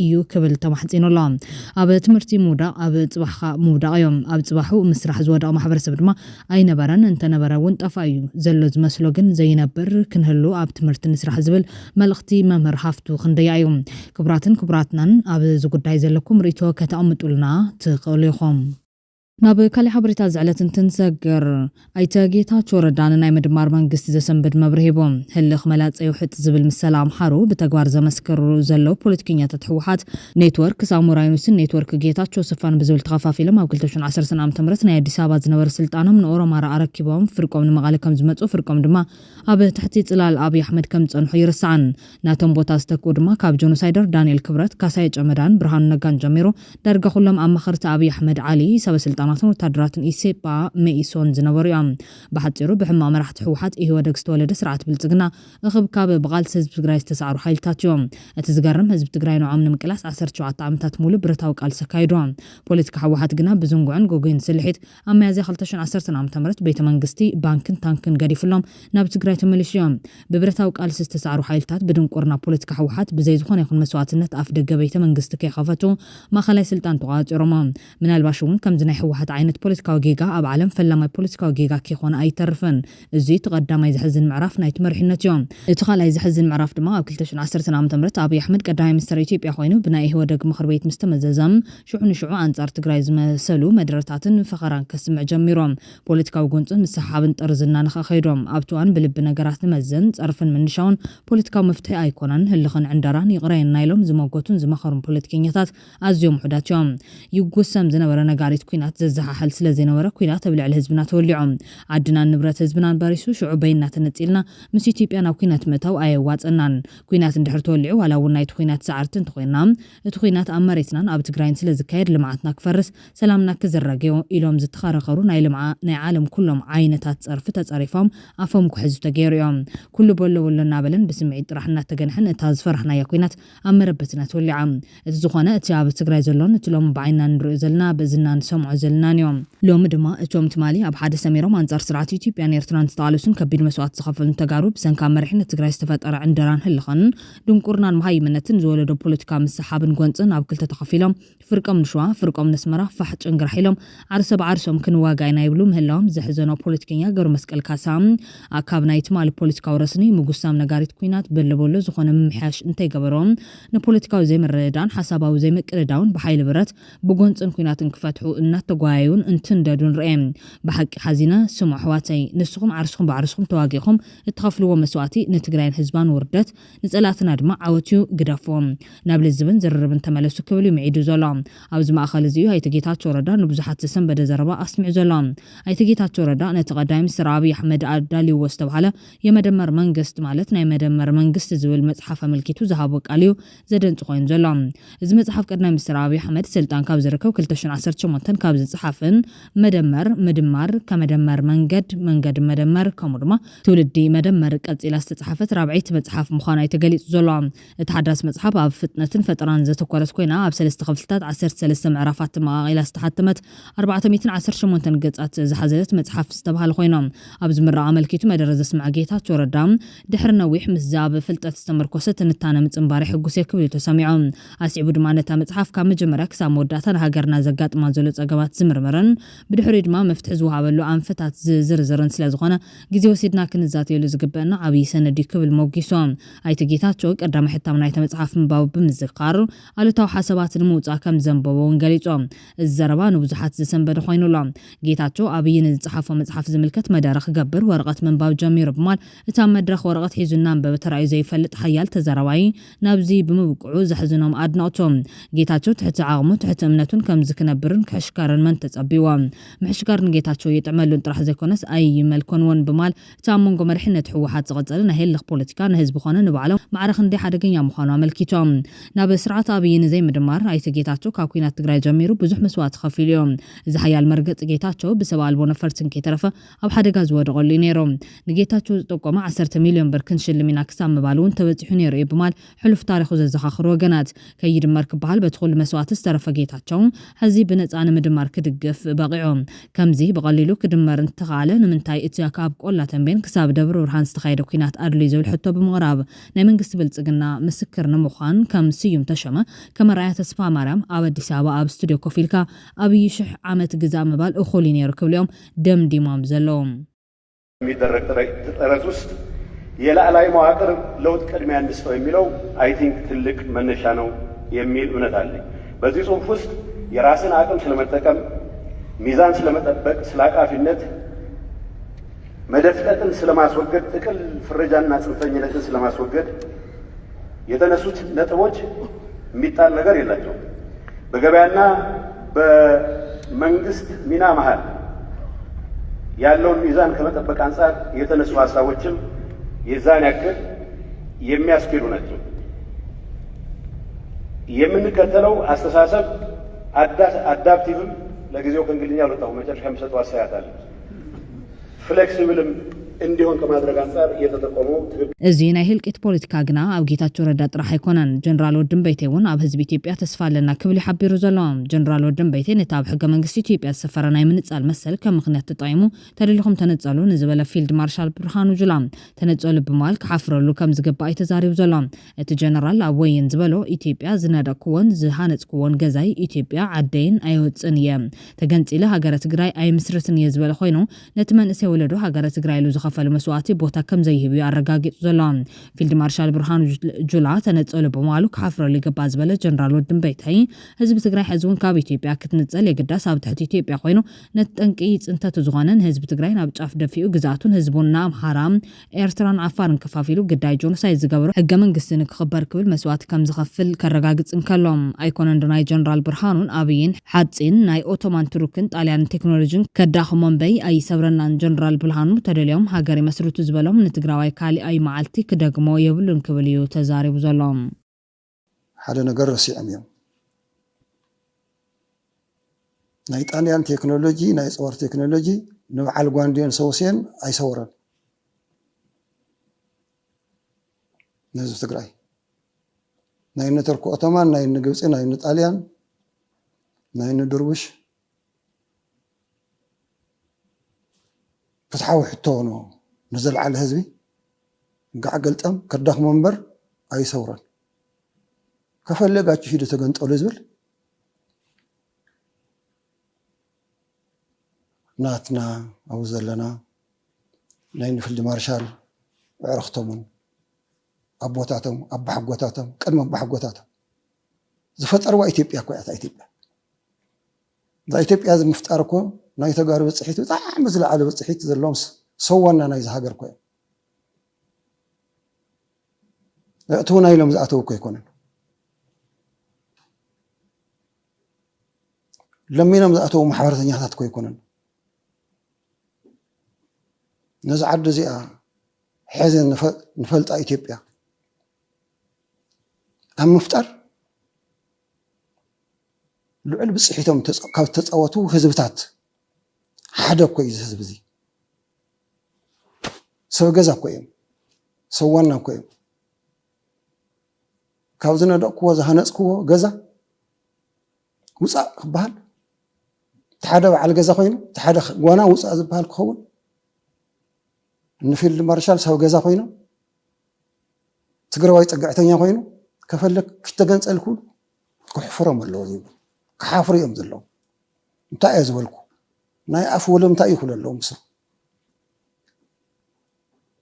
እዩ ክብል ተማሕጺኑሎም ኣብ ትምህርቲ ምውዳቕ ኣብ ጽባሕኻ ምውዳቕ እዮም ኣብ ጽባሑ ምስራሕ ዝወደቐ ማሕበረሰብ ድማ ኣይነበረን እንተነበረ እውን ጠፋ እዩ ዘሎ ዝመስሎ ግን ዘይነብር ክንህሉ ኣብ ትምህርቲ ንስራሕ ዝብል መልእኽቲ መምህር ሃፍቱ ክንደያ እዩ ክቡራትን ክቡራትናን ኣብ ዝጉዳይ ዘለኩም ርእቶ ከተቐምጡልና ትኽእሉ ኢኹም ናብ ካሊእ ሓበሬታ ዝዕለት እንትንሰገር ኣይተ ጌታቸው ረዳን ናይ ምድማር መንግስቲ ዘሰንብድ መብርሂቦም ህልኽ መላፀይ ውሕጥ ዝብል ምሰላ ኣምሓሩ ብተግባር ዘመስከሩ ዘለው ፖለቲከኛታት ሕወሓት ኔትወርክ ሳሙራይኑስን ኔትወርክ ጌታቸው ስፋን ብዝብል ተኸፋፊሎም ኣብ 2010 ዓ.ም ናይ አዲስ አበባ ዝነበረ ስልጣኖም ንኦሮማራ ኣረኪቦም ፍርቆም ንመቐለ ከም ዝመጹ ፍርቆም ድማ ኣብ ትሕቲ ጽላል ኣብይ ኣሕመድ ከም ጸንሑ ይርስዓን ናቶም ቦታ ዝተክኡ ድማ ካብ ጆኖሳይደር ዳንኤል ክብረት ካሳይ ጨመዳን ብርሃኑ ነጋን ጀሚሩ ዳርጋ ኩሎም ኣብ ማኸርቲ ኣብይ ኣሕመድ ዓሊ ሰበስልጣናትን ወታደራትን ኢሴፓ መኢሶን ዝነበሩ እዮም ብሓጺሩ ብሕማቕ መራሕቲ ሕወሓት ኢህወደግ ዝተወለደ ስርዓት ብልጽግና እኽብ ካብ ብቓልሲ ህዝቢ ትግራይ ዝተሳዕሩ ሓይልታት እዮም እቲ ዝገርም ህዝቢ ትግራይ ንዖም ንምቅላስ 17 ዓመታት ሙሉ ብረታዊ ቃልሲ ኣካይዶም ፖለቲካ ሕወሓት ግና ብዝንጉዕን ጎጎይን ስልሒት ኣብ ሚያዝያ 2010 ዓ.ም ቤተ መንግስቲ ባንክን ታንክን ገዲፍሎም ናብ ትግራይ ተመሊሶም ብብረታዊ ቃልሲ ዝተሳዕሩ ሓይልታት ብድንቁርና ፖለቲካ ሕወሓት ብዘይ ዝኾነ ይኹን መስዋዕትነት ኣፍ ደገ ቤተ መንግስቲ ከይኸፈቱ ማእኸላይ ስልጣን ተቆጻጽሮም ምናልባሽ እውን ከምዚ ናይ ሕወሓት ዓይነት ፖለቲካዊ ጌጋ ኣብ ዓለም ፈላማይ ፖለቲካዊ ጌጋ ከይኾነ ኣይተርፍን እዚ ተቐዳማይ ዝሕዝን ምዕራፍ ናይቲ መሪሕነት እዮም እቲ ካልኣይ ዝሕዝን ምዕራፍ ድማ ኣብ 2010 ዓ.ም ኣብይ ኣሕመድ ቀዳማይ ሚኒስትር ኢትዮጵያ ኮይኑ ብናይ ኢህወደግ ምክር ቤት ምስ ተመዘዘም ሽዑ ኣንጻር ትግራይ ዝመሰሉ መድረታትን ፈኸራን ከስምዕ ጀሚሮም ፖለቲካዊ ጎንፅን ምሰሓብን ጠርዝና ንኸኸይዶም ኣብቲ እዋን ብልቢ ነገራት ንመዘን ጸርፍን ምንሻውን ፖለቲካዊ መፍትሒ ኣይኮነን ህልኽን ዕንደራን ይቕረየና ኢሎም ዝመጎቱን ዝመኸሩን ፖለቲከኛታት ኣዝዮም ውሑዳት እዮም ይጉሰም ዝነበረ ነጋሪት ኩናት ززححل ስለዝነበረ ኩናት ኣብ ልዕሊ ህዝብና ተወሊዖም ዓድና ንብረት ህዝብና ባሪሱ ሽዑ በይና ተነፂልና ምስ ኢትዮጵያ ናብ ኩናት መታው ኣየዋፀናን ኩናት እንድሕር ተወሊዑ ዋላ እውን ናይቲ ኩናት ሰዓርት እንተኮይና እቲ ኩናት ኣብ መሬትናን ኣብ ትግራይን ስለዝካየድ ልምዓትና ክፈርስ ሰላምና ክዝረግዮ ኢሎም ዝተኻረኸሩ ናይ ዓለም ኩሎም ዓይነታት ፀርፊ ተፀሪፎም ኣፎም ክሕዙ ተገይሮም ኩሉ በሎ ወለና በለን ብስምዒት ጥራሕ እናተገንሕን እታ ዝፈራሕናያ ኩናት ኣብ መረበትና ተወሊዓ እቲ ዝኾነ እቲ ኣብ ትግራይ ዘሎን እቲ ሎም ብዓይና ንሪኦ ዘለና ብእዝና ንሰምዖ ዘለናን እዮም ሎሚ ድማ እቶም ትማሊ ኣብ ሓደ ሰሚሮም ኣንጻር ስርዓት ኢትዮጵያን ኤርትራን ዝተቃለሱን ከቢድ መስዋዕት ዝኸፈሉን ተጋሩ ብሰንካ መሪሕነት ትግራይ ዝተፈጠረ ዕንደራን ህልኸንን ድንቁርናን መሃይምነትን ዝወለዶ ፖለቲካ ምሰሓብን ጎንፅን ኣብ ክልተ ተኸፊሎም ፍርቆም ንሸዋ ፍርቆም ነስመራ ፋሕ ጭንግራ ሒሎም ዓርሰ ብዓርሶም ክንዋጋይና ይብሉ ምህላዎም ዘሕዘኖ ፖለቲከኛ ገብረ መስቀል ካሳ ኣካብ ናይ ትማሊ ፖለቲካዊ ረስኒ ምጉሳም ነጋሪት ኩናት በለበሎ ዝኾነ ምምሕያሽ እንታይ ገበሮም ንፖለቲካዊ ዘይምርድዳን ሓሳባዊ ዘይምቅልዳውን ብሓይሊ ብረት ብጎንፅን ኩናትን ክፈትሑ እናተጓያዩን እንትንደዱን ርአም ብሓቂ ሓዚና ስሙዕ ኣሕዋተይ ንስኹም ዓርስኹም ብዓርስኹም ተዋጊኹም እትኸፍልዎ መስዋዕቲ ንትግራይን ህዝባን ውርደት ንፀላትና ድማ ዓወትዩ ግደፎም ናብ ልዝብን ዝርርብን ተመለሱ ክብል ይምዒዱ ዘሎ ኣብዚ ማእኸል እዚዩ ኣይተ ጌታቸው ረዳ ንብዙሓት ዝሰንበደ ዘረባ ኣስሚዑ ዘሎ ኣይተ ጌታቸው ረዳ ነቲ ቀዳማይ ሚኒስትር ኣብይ ኣሕመድ ኣዳልይዎ ዝተባሃለ የመደመር መንግስት ማለት ናይ መደመር መንግስት ዝብል መፅሓፍ ኣመልኪቱ ዝሃቦ ቃልዩ ዘደንፅ ኮይኑ ዘሎ እዚ መፅሓፍ ቀዳማይ ሚኒስትር ኣብይ ኣሕመድ ስልጣን ካብ ዝርከብ 2018 ካብ ዝፅሓፍን መደመር ምድማር ከመደመር መንገድ መደመር ከምኡ ድማ ትውልዲ መደመር ቀፂላ ዝተፅሓፈት ራብዒት መፅሓፍ ምዃና ተገሊጹ ዘሎ እቲ ሓዳስ መፅሓፍ ኣብ ፍጥነትን ፈጠራን ዘተኮረት ኮይና ኣብ 3 ክፍልታት 13 ምዕራፋት መቃቂላ ዝተሓተመት 418 ገጻት ዝሓዘለት መፅሓፍ ዝተባሃለ ኮይኖም ኣብዚ ምርቃ ኣመልኪቱ መደረ ዘስምዐ ጌታቸው ረዳ ድሕሪ ነዊሕ ምስ ዛብ ፍልጠት ዝተመርኮሰ ትንታነ ምፅንባሪ ሕጉስ ክብል ተሰሚዖም ኣስዒቡ ድማ ነታ መፅሓፍ ካብ መጀመርያ ክሳብ መወዳእታ ንሃገርና ዘጋጥማ ዘሎ ፀገማት ዝምርምርን ብድሕሪ ድማ መፍትሒ ዝወሃበሉ ኣንፈታት ዝርዝርን ስለዝኾነ ግዜ ወሲድና ክንዛተየሉ ዝግበአና ዓብይ ሰነድ ክብል ሞጊሶም ኣይተ ጌታቸው ቀዳማይ ሕታም ናይታ መፅሓፍ ምንባብ ብምዝካር ኣሉታዊ ሓሳባት ንምውፃእ ከም ዘንበቦን ገሊፆም እዚ ዘረባ ንብዙሓት ዝሰንበደ ኮይኑሎ ጌታቸው ኣብይ ንዝፀሓፎ መፅሓፍ ዝምልከት መደረ ክገብር ወረቐት ምንባብ ጀሚሩ ብማል እታ መድረኽ ወረቐት ሒዙ እናንበበ ተራእዩ ዘይፈልጥ ሓያል ተዘረባይ ናብዚ ብምብቅዑ ዘሕዝኖም ኣድናቆቶም ጌታቸው ትሕቲ ዓቕሙ ትሕቲ እምነቱን ከምዚ ክነብርን ክሕሽካርን መን ተፀቢዎም ምሕሽካር ንጌታቸው የጥዕመሉን ጥራሕ ዘይኮነስ ኣይመልኮንዎን ብማል እታ መንጎ መሪሕነት ሕወሓት ዝቐፀለ ናይ ህልኽ ፖለቲካ ንህዝቢ ኮነ ንባዕሎም ማዕረኽ እንደ ሓደገኛ ምዃኑ ኣመልኪቶም ናብ ስርዓት ኣብይ ንዘይምድማር ኣይተ ጌታቸው ካብ ኩናት ትግራይ ጀሚሩ ብዙሕ መስዋዕት ከፊሉ እዮም እዚ ሓያል መርገፂ ጌታቸው ብሰብ ኣልቦ ነፈርትን ከይተረፈ ኣብ ሓደጋ ዝወደቐሉ ነይሮም ንጌታቸው ዝጠቆመ 10 ሚልዮን ብር ክንሽልም ኢና ክሳብ ምባል እውን ተበፂሑ ነይሩ እዩ ብማል ሕሉፍ ታሪኹ ዘዘኻኽሩ ወገናት ከይድመር ክበሃል በቲ ኩሉ መስዋዕት ዝተረፈ ጌታቸው ሕዚ ብነፃ ንምድማር ክድግፍ በቂዖም ከምዚ ብቐሊሉ ክድመር እንትኻለ ንምንታይ እቲ ካብ ቆላ ተንቤን ክሳብ ደብረ ብርሃን ዝተኻየደ ኩናት ኣድልዩ ዝብል ሕቶ ብምቕራብ ናይ መንግስቲ ብልፅግና ምስክር ንምዃን ከም ስዩም ተሸመ ከመራያ ተስፋ ማርያም ኣብ ኣዲስ ኣበባ ኣብ ስቱድዮ ኮፍ ኢልካ ኣብይ 1000 ዓመት ግዛእ ምባል እኹል ነይሩ ክብሎም ደምዲሞም ዘለዎም የሚደረግ ጥረት ውስጥ የላዕላይ መዋቅር ለውጥ ቅድሚያ እንስጠው የሚለው አይ ቲንክ ትልቅ መነሻ ነው የሚል እምነት አለኝ። በዚህ ጽሑፍ ውስጥ የራስን አቅም ስለመጠቀም፣ ሚዛን ስለመጠበቅ፣ ስላቃፊነት፣ መደፍጠትን ስለማስወገድ፣ ጥቅል ፍረጃና ጽንፈኝነትን ስለማስወገድ የተነሱት ነጥቦች የሚጣል ነገር የላቸውም። በገበያና በመንግስት ሚና መሃል ያለውን ሚዛን ከመጠበቅ አንጻር የተነሱ ሀሳቦችም የዛን ያክል የሚያስኬዱ ናቸው። የምንከተለው አስተሳሰብ አዳፕቲቭም ለጊዜው ከእንግሊዝኛ አልወጣሁ መጨረሻ የምሰጠው አስተያየት አለ ፍሌክሲብልም እንዲሆን ከማድረግ አንጻር እየተጠቆመው እዚ ናይ ህልቂት ፖለቲካ ግና ኣብ ጌታቸው ረዳ ጥራሕ ኣይኮነን ጀነራል ወድን በይቴ እውን ኣብ ህዝቢ ኢትዮጵያ ተስፋ ኣለና ክብል ይሓቢሩ ዘለዎም ጀነራል ወድን በይቴ ነታ ኣብ ሕገ መንግስቲ ኢትዮጵያ ዝሰፈረ ናይ ምንጻል መሰል ከም ምክንያት ተጠቂሙ ተደሊኹም ተነጸሉ ንዝበለ ፊልድ ማርሻል ብርሃኑ ጁላ ተነጸሉ ብማል ክሓፍረሉ ከም ዝግባእ ተዛሪቡ ዘሎ እቲ ጀነራል ኣብ ወይን ዝበሎ ኢትዮጵያ ዝነደቅዎን ዝሃነጽክዎን ገዛይ ኢትዮጵያ ዓደይን ኣይወፅን እየ ተገንጺለ ሃገረ ትግራይ ኣይምስርትን እየ ዝበለ ኮይኑ ነቲ መንእሰይ ወለዶ ሃገረ ትግራይ ሉ ዝኸፈሉ መስዋዕቲ ቦታ ከም ዘይህቡ ኣረጋጊጹ ዘሎ ፊልድ ማርሻል ብርሃኑ ጁላ ተነጸሉ በማሉ ካፍረሉ ይግባ ዝበለ ጀነራል ወድንበይታይ ህዝቢ ትግራይ ሕዝቡን ካብ ኢትዮጵያ ክትንጸል የግዳስ ኣብ ትሕቲ ኢትዮጵያ ኮይኑ ነጠንቂ ጽንተት ዝኾነን ህዝቢ ትግራይ ናብ ጫፍ ደፊኡ ግዛቱን ህዝቡና ኣምሓራ ኤርትራን ዓፋርን ከፋፊሉ ግዳይ ጆኖሳይድ ዝገበሩ ሕገ መንግስቲ ንክኽበር ክብል መስዋዕቲ ከም ዝኸፍል ከረጋግጽ እንከሎም ኣይኮነን ናይ ጀነራል ብርሃኑን ኣብይን ሓጺን ናይ ኦቶማን ቱርክን ጣልያን ቴክኖሎጂን ከዳኽሞም በይ ኣይሰብረናን ጀነራል ብርሃኑ ተደልዮም ሃገር መስርቱ ዝበሎም ንትግራዋይ ካሊኣይ መዓልቲ ክደግሞ የብሉን ክብል እዩ ተዛሪቡ ዘሎም ሓደ ነገር ረሲዖም እዮም ናይ ጣልያን ቴክኖሎጂ ናይ ጸወር ቴክኖሎጂ ንበዓል ጓንዴን ሰውሴን ኣይሰውረን ንህዝቢ ትግራይ ናይ ንቱርክ ኦቶማን ናይ ንግብፂ ናይ ንጣልያን ናይ ንድርውሽ ፍትሓዊ ሕቶ ነው ንዘለዓለ ህዝቢ ጋዕ ገልጠም ከዳኽሞ እምበር ኣይሰውረን ከፈለጋችሁ ሂዱ ተገንጠሉ ዝብል ናትና ኣብኡ ዘለና ናይ ንፊልድ ማርሻል ዕርኽቶምን ኣቦታቶም ኣባሓጎታቶም ቅድሚ ኣባሓጎታቶም ዝፈጠርዋ ኢትዮጵያ እኮ እያ ኢትዮጵያ እዛ ኢትዮጵያ ዝምፍጣር እኮ ናይ ተጋሩ በፅሒት ብጣዕሚ ዝለዓለ በፅሒት ዘለዎም ሰዋና ናይ ዝሃገር እኮ እዮም እእትውና ኢሎም ዝኣተው እኮ ኣይኮነን ለሚኖም ዝኣተው ማሕበረተኛታት እኮ ኣይኮነን ነዚ ዓዲ እዚኣ ሕዘን ንፈልጣ ኢትዮጵያ ኣብ ምፍጣር ልዑል ብፅሒቶም ካብ ተፃወቱ ህዝብታት ሓደ እኮ እዩ ህዝቢ እዚ ሰብ ገዛ እኮ እዮም ሰብ ዋና እኮ እዮም ካብ ዝነደቕክዎ ዝሃነፅክዎ ገዛ ውፃእ ክበሃል እቲ ሓደ በዓል ገዛ ኮይኑ እቲ ሓደ ጓና ውፃእ ዝበሃል ክኸውን ንፊልድ ማርሻል ሰብ ገዛ ኮይኑ ትግራዋይ ፀጋዕተኛ ኮይኑ ከፈለክ ክተገንፀል ክብሉ ክሕፍሮም ኣለዎ ዝብሉ ክሓፍሩ እዮም ዘለዉ እንታይ እየ ዝበልኩ ናይ ኣፍ ወለም እንታይ ይኽእሉ ኣለዎም ምስ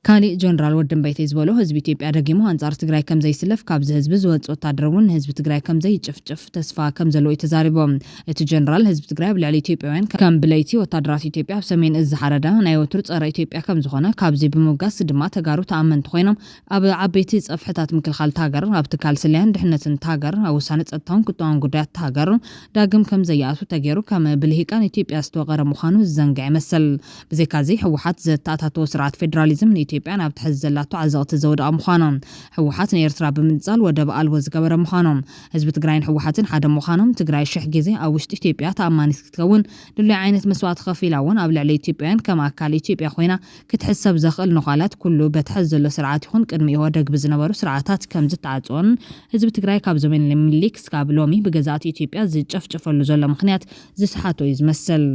ካሊእ ጀነራል ወድንበይተይ ዝበሎ ህዝቢ ኢትዮጵያ ደጊሙ ኣንጻር ትግራይ ከም ዘይስለፍ ካብዚ ህዝቢ ዝወፅ ወታደር እውን ህዝቢ ትግራይ ከም ዘይጭፍጭፍ ተስፋ ከም ዘለዎ ተዛሪቦም እቲ ጀነራል ህዝቢ ትግራይ ብልዕሊ ኢትዮጵያውያን ከም ብለይቲ ወታደራት ኢትዮጵያ ኣብ ሰሜን እዝ ሓረዳ ናይ ወትሩ ፀረ ኢትዮጵያ ከም ዝኾነ ካብዚ ብምውጋስ ድማ ተጋሩ ተኣመንቲ ኮይኖም ኣብ ዓበይቲ ፀፍሕታት ምክልኻል ታገር ኣብ ትካል ስልያን ድሕነትን ታገር ኣብ ውሳነ ፀጥታውን ቁጠባውን ጉዳያት ታገር ዳግም ከም ዘይኣቱ ተገይሩ ከም ብልሂቃን ኢትዮጵያ ዝተወቀረ ምዃኑ ዝዘንግዕ ይመስል ብዘይካዚ ሕወሓት ዘተኣታተወ ስርዓት ፌደራሊዝም ኢትዮጵያ ናብ ትሕዝ ዘላቶ ዓዘቕቲ ዘውድኣ ምዃኖም ሕወሓት ንኤርትራ ብምንጻል ወደብ ኣልቦ ዝገበረ ምዃኖም ህዝቢ ትግራይን ሕወሓትን ሓደ ምዃኖም ትግራይ ሽሕ ግዜ ኣብ ውሽጢ ኢትዮጵያ ተኣማኒት ክትከውን ድሉይ ዓይነት መስዋዕቲ ከፊላ እውን ኣብ ልዕሊ ኢትዮጵያውያን ከም ኣካል ኢትዮጵያ ኮይና ክትሕሰብ ዘኽእል ንኋላት ኩሉ በትሕዝ ዘሎ ስርዓት ይኹን ቅድሚ ወደግቢ ዝነበሩ ስርዓታት ከም ዝተዓፅወን ህዝቢ ትግራይ ካብ ዘመን ምኒልክ ክሳብ ሎሚ ብገዛእቲ ኢትዮጵያ ዝጨፍጨፈሉ ዘሎ ምክንያት ዝስሓቶ እዩ ዝመስል